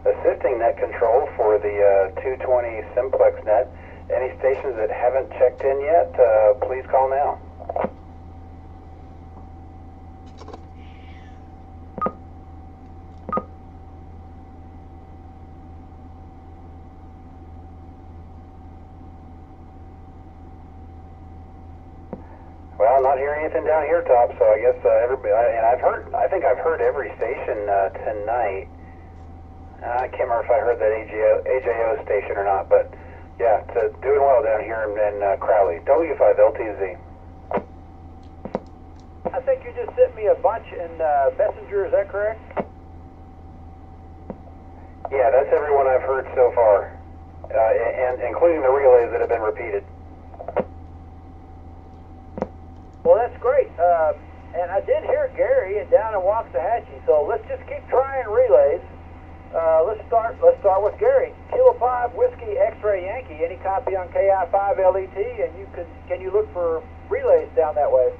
assisting net control for the 220 Simplex net. Any stations that haven't checked in yet, please call now. hear anything down here, Top. So I guess everybody, and I think I've heard every station tonight. I can't remember if I heard that AJO station or not, but yeah, it's doing well down here in Crowley. W5LTZ. I think you just sent me a bunch in Messenger, is that correct? Yeah, that's everyone I've heard so far, and including the relays that have been repeated. Well, that's great. And I did hear Gary down in Waxahachie, so let's just keep trying relays. Let's start with Gary. Kilo 5 Whiskey X-Ray Yankee. Any copy on KI5 LET? And can you look for relays down that way?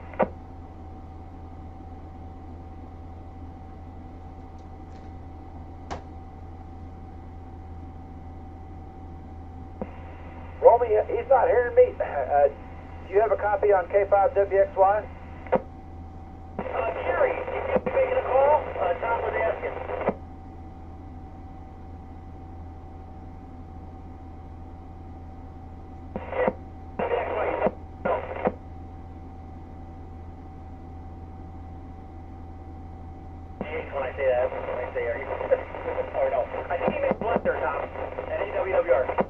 Romy, he's not hearing me. Do you have a copy on K5WXY? Gary, if you're making a call, Tom was asking. When I say that, when I say, are you? Or no, I think he meant blunder, Tom, at AWWR.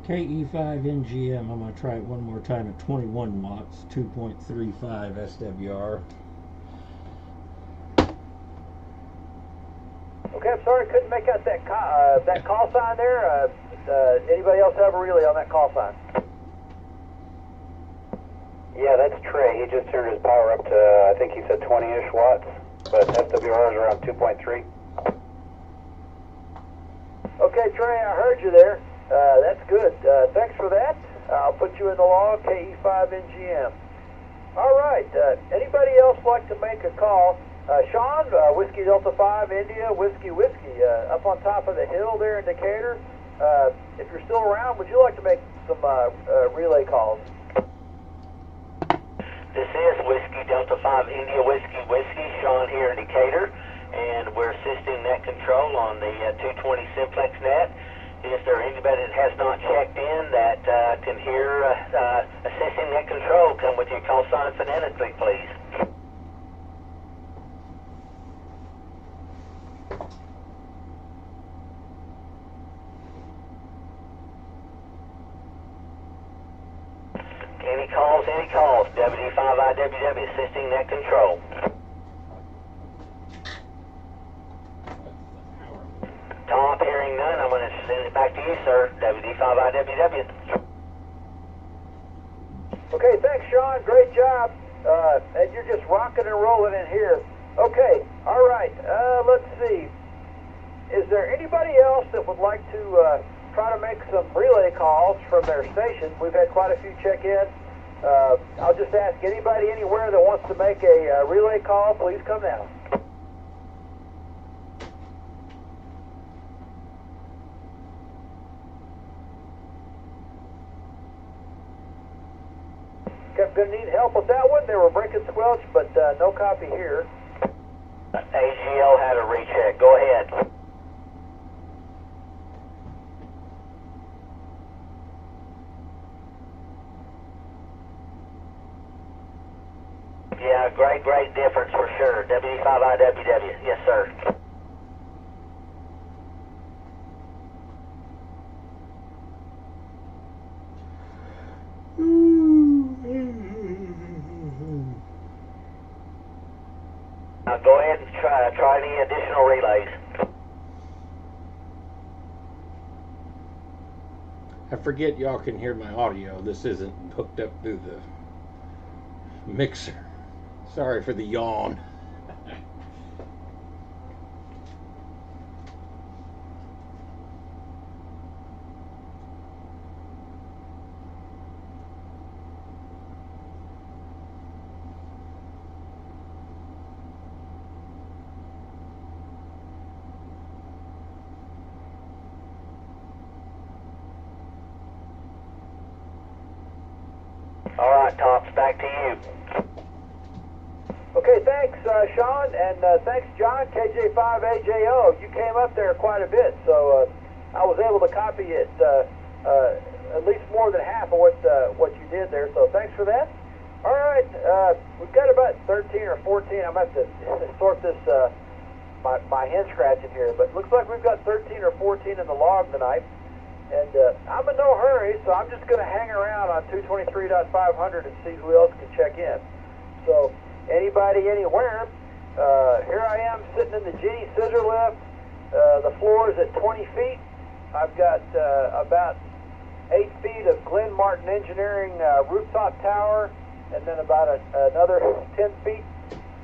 KE5NGM, I'm going to try it one more time at 21 watts, 2.35 SWR. Okay, I'm sorry I couldn't make out that call sign there. Anybody else have a relay on that call sign? Yeah, that's Trey. He just turned his power up to, I think he said 20-ish watts, but SWR is around 2.3. Okay, Trey, I heard you there. That's good. Thanks for that. I'll put you in the log, KE5NGM. All right. Anybody else like to make a call? Sean, Whiskey Delta 5, India, Whiskey, up on top of the hill there in Decatur. If you're still around, would you like to make some relay calls? This is Whiskey Delta 5, India, Whiskey, Sean here in Decatur, and we're assisting net control on the 220 Simplex net. Is there anybody that has not checked in that can hear assisting net control? Come with your call sign phonetically, please. Any calls, WD5IWW assisting net control. Tom, hearing none, I'm going to send it back to you, sir. WD5IWW. Okay, thanks, Sean. Great job. And you're just rocking and rolling in here. Okay, all right. Let's see. Is there anybody else that would like to try to make some relay calls from their station? We've had quite a few check-ins. I'll just ask anybody anywhere that wants to make a relay call, please come now. Gonna need help with that one. They were breaking squelch, but no copy here. AGL had a recheck. Go ahead. Yeah, great difference for sure. WD5IWW. Yes, sir. Now go ahead and try any additional relays. I forget y'all can hear my audio. This isn't hooked up through the mixer. Sorry for the yawn. All right, Tops, back to you. Okay, thanks, Sean, and thanks, John, KJ5AJO. You came up there quite a bit, so I was able to copy it. at least more than half of what you did there. So thanks for that. All right, we've got about 13 or 14. I'm going to have to sort this my hand scratching here, but looks like we've got 13 or 14 in the log tonight. And I'm in no hurry, so I'm just going to hang around on 223.500 and see who else can check in. So anybody, anywhere. Here I am sitting in the Genie scissor lift. The floor is at 20 feet. I've got about 8 feet of Glenn Martin Engineering rooftop tower, and then about another 10 feet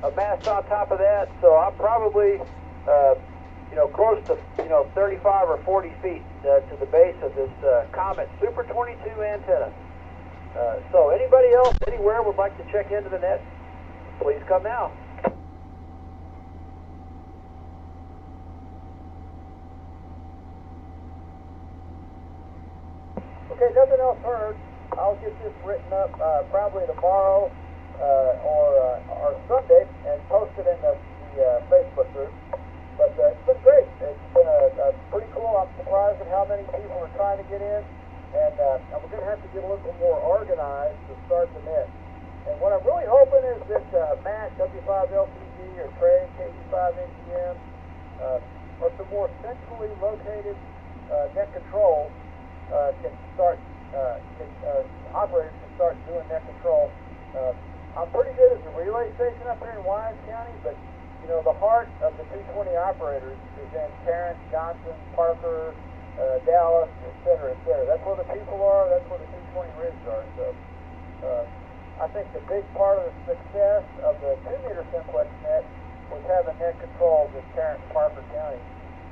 of mast on top of that. So I'm probably, close to, 35 or 40 feet to the base of this Comet Super 22 antenna. So anybody else anywhere would like to check into the net, please come now. Okay, nothing else heard. I'll get this written up probably tomorrow or Sunday and post it in the Facebook group. But it's been great. It's been a pretty cool. I'm surprised at how many people are trying to get in, and we're going to have to get a little more organized to start the net. And what I'm really hoping is that Matt, W5LTZ, or Trey, KU5ATM, or some more centrally located net control can start, operators can start doing net control. I'm pretty good as a relay station up here in Wise County, but the heart of the 220 operators is in Tarrant, Johnson, Parker, Dallas, et cetera, et cetera. That's where the people are. That's where the 220 rigs are. So I think the big part of the success of the 2-meter Simplex net was having net controls in Tarrant and Parker County,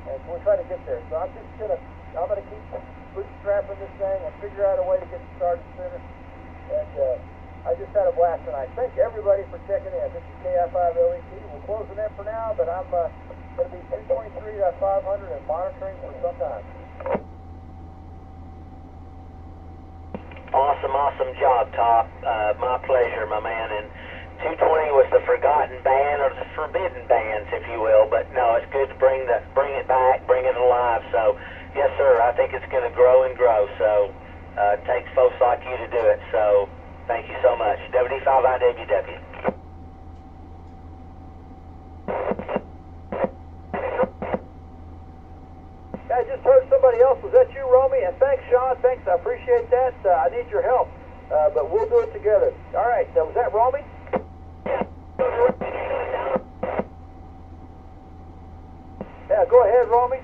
and we're trying to get there. So I'm gonna keep bootstrapping this thing and figure out a way to get it started sooner. And I just had a blast tonight. Thank everybody for checking in. This is KI5LET. We'll close the net for now, but I'm going to be 223.500 and monitoring for some time. Awesome job, Top. My pleasure, my man. And 220 was the forgotten band, or the forbidden bands, if you will. But no, it's good to bring it back, bring it alive. So, yes, sir. I think it's going to grow and grow. So, it takes folks like you to do it. So, thank you so much. WD5IWW. I just heard somebody else. Was that you, Romy? And thanks, Sean. Thanks. I appreciate that. I need your help, but we'll do it together. All right. Was that Romy? Yeah, go ahead, Romy.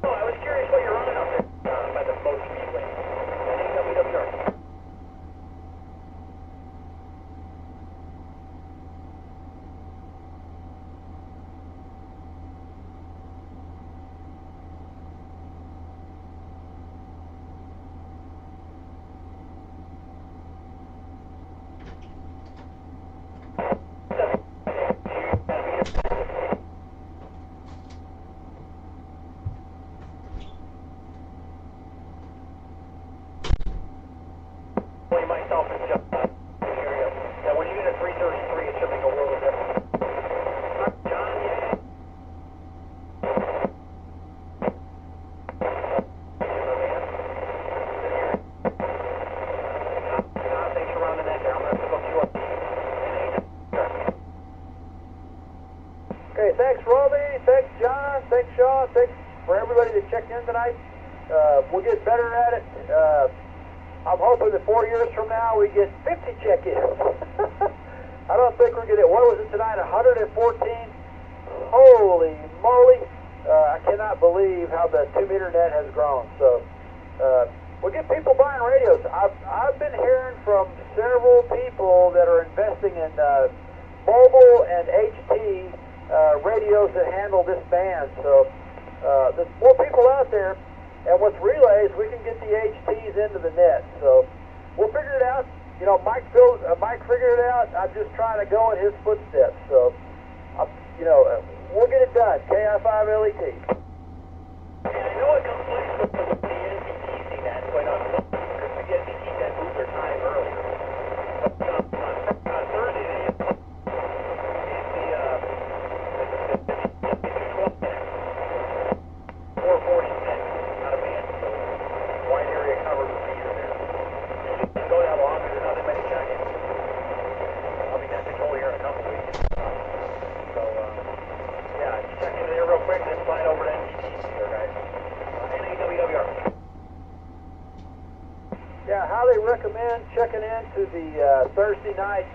Oh, I was curious what you're running up there by the boat speedway. WWR. Myself and John area. Now, when you get a 333, it should make a world of difference. John, yeah. John, thanks for running that down. I'm going to hook you up. Okay, thanks, Roby. Thanks, John. Thanks, Sean. Thanks for everybody that checked in tonight. We'll get better at it. I'm hoping that 4 years from now we get 50 check-ins. I don't think we're going to get, what was it tonight, 114? Holy moly. I cannot believe how the 2-meter net has grown. So we'll get people buying radios. I've been hearing from several people that are investing in mobile and HT radios that handle this band. So there's more people out there. And with relays, we can get the HTs into the net. So we'll figure it out. Mike figured it out. I'm just trying to go in his footsteps. So, we'll get it done. KI5LET. Yeah, I know it comes with the NPTC net, quite honestly, because the NPT net moved their time earlier. But on Thursday, they the 220 net. 440 net. Not a band. So highly recommend checking into the Thursday night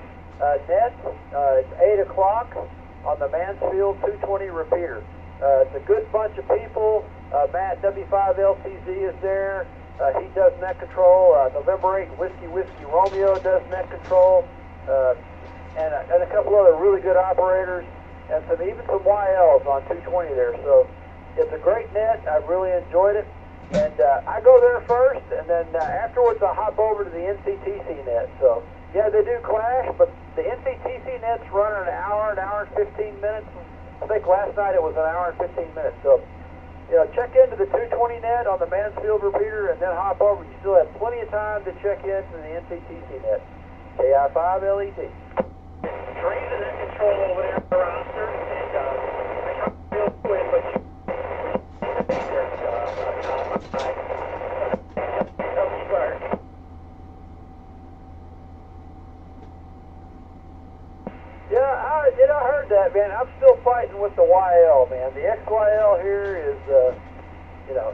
net. It's 8 o'clock on the Mansfield 220 repeater. It's a good bunch of people. Matt W5LTZ is there. He does net control. November 8 Whiskey Romeo does net control. And a couple other really good operators. And even some YLs on 220 there. So it's a great net. I really enjoyed it. And I go there first, and then afterwards I hop over to the NCTC net. So, yeah, they do clash, but the NCTC net's running an hour and 15 minutes. I think last night it was an hour and 15 minutes. So, you know, check into the 220 net on the Mansfield repeater, and then hop over. You still have plenty of time to check into the NCTC net. KI5LET. Trains in that control over there on the roster, and I tried to real quick, but you Yeah, I heard that, man. I'm still fighting with the YL, man. The XYL here is, you know,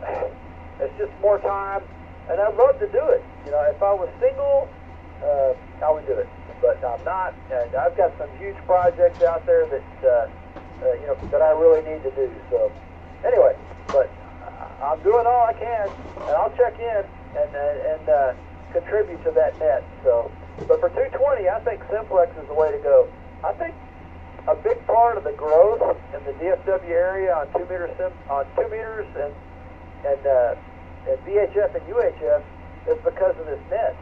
it's just more time, and I'd love to do it. You know, if I was single, I would do it, but I'm not. And I've got some huge projects out there that, you know, that I really need to do. So, anyway, but I'm doing all I can, and I'll check in and contribute to that net. So, but for 220, I think Simplex is the way to go. I think a big part of the growth in the DFW area on 2 meters and VHF and UHF is because of this net.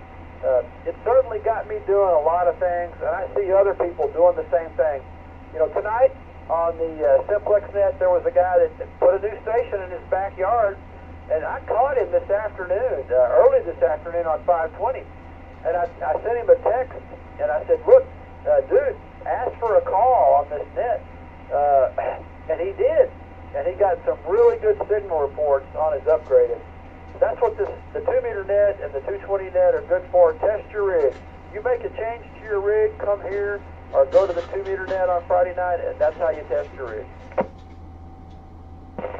It certainly got me doing a lot of things, and I see other people doing the same thing. You know, tonight on the Simplex net, there was a guy that put a new station in his backyard, and I caught him this afternoon, early this afternoon on 520, and I sent him a text, and I said, look, dude, ask for a call on this net, and he did, and he got some really good signal reports on his upgraded. That's what the 2-meter net and the 220 net are good for. Test your rig. You make a change to your rig, come here, or go to the 2-meter net on Friday night, and that's how you test your rig.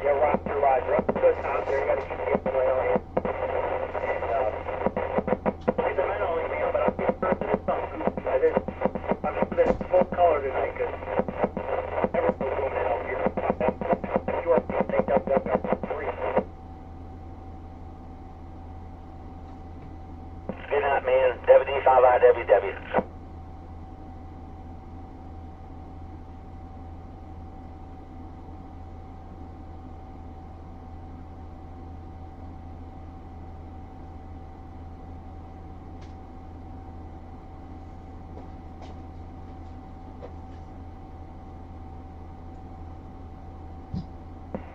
Yeah, roger. Good time there. You got to keep the way on it. And, I know only man, but I'm sure that it's something. I'm sure that it's full color tonight, because everyone's going to help here. You are going to take up that 3. Good night, man. WD5IWW.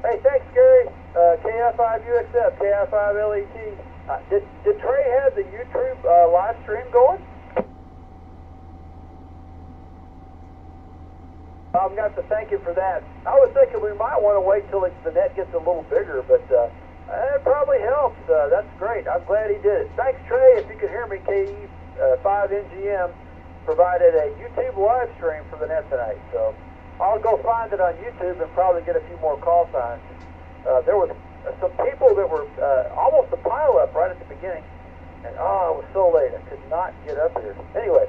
Hey, thanks, Gary. KI5UXF, KI5LET. Did Trey have the YouTube live stream going? I'm going to have to thank him for that. I was thinking we might want to wait till the net gets a little bigger, but it probably helps. That's great. I'm glad he did it. Thanks, Trey. If you can hear me, KE5NGM provided a YouTube live stream for the net tonight. So I'll go find it on YouTube and probably get a few more call signs. There was some people that were almost a pile up right at the beginning, and it was so late I could not get up here. Anyway,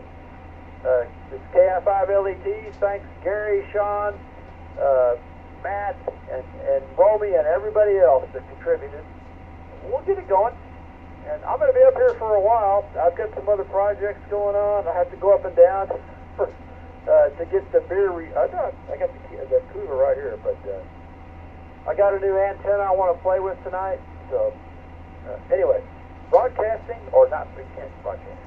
it's KI5LET. Thanks, Gary, Sean, Matt, and Romy, and everybody else that contributed. We'll get it going, and I'm going to be up here for a while. I've got some other projects going on. I have to go up and down to get the beer. I got the cooler right here, but I got a new antenna I want to play with tonight. So anyway, broadcasting, or not broadcasting,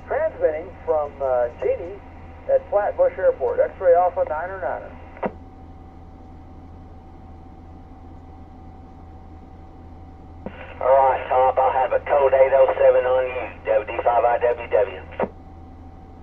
transmitting from Genie at Flatbush Airport, X-Ray Alpha 9er. All right, Top, I'll have a code 807 on you, WD5IWW.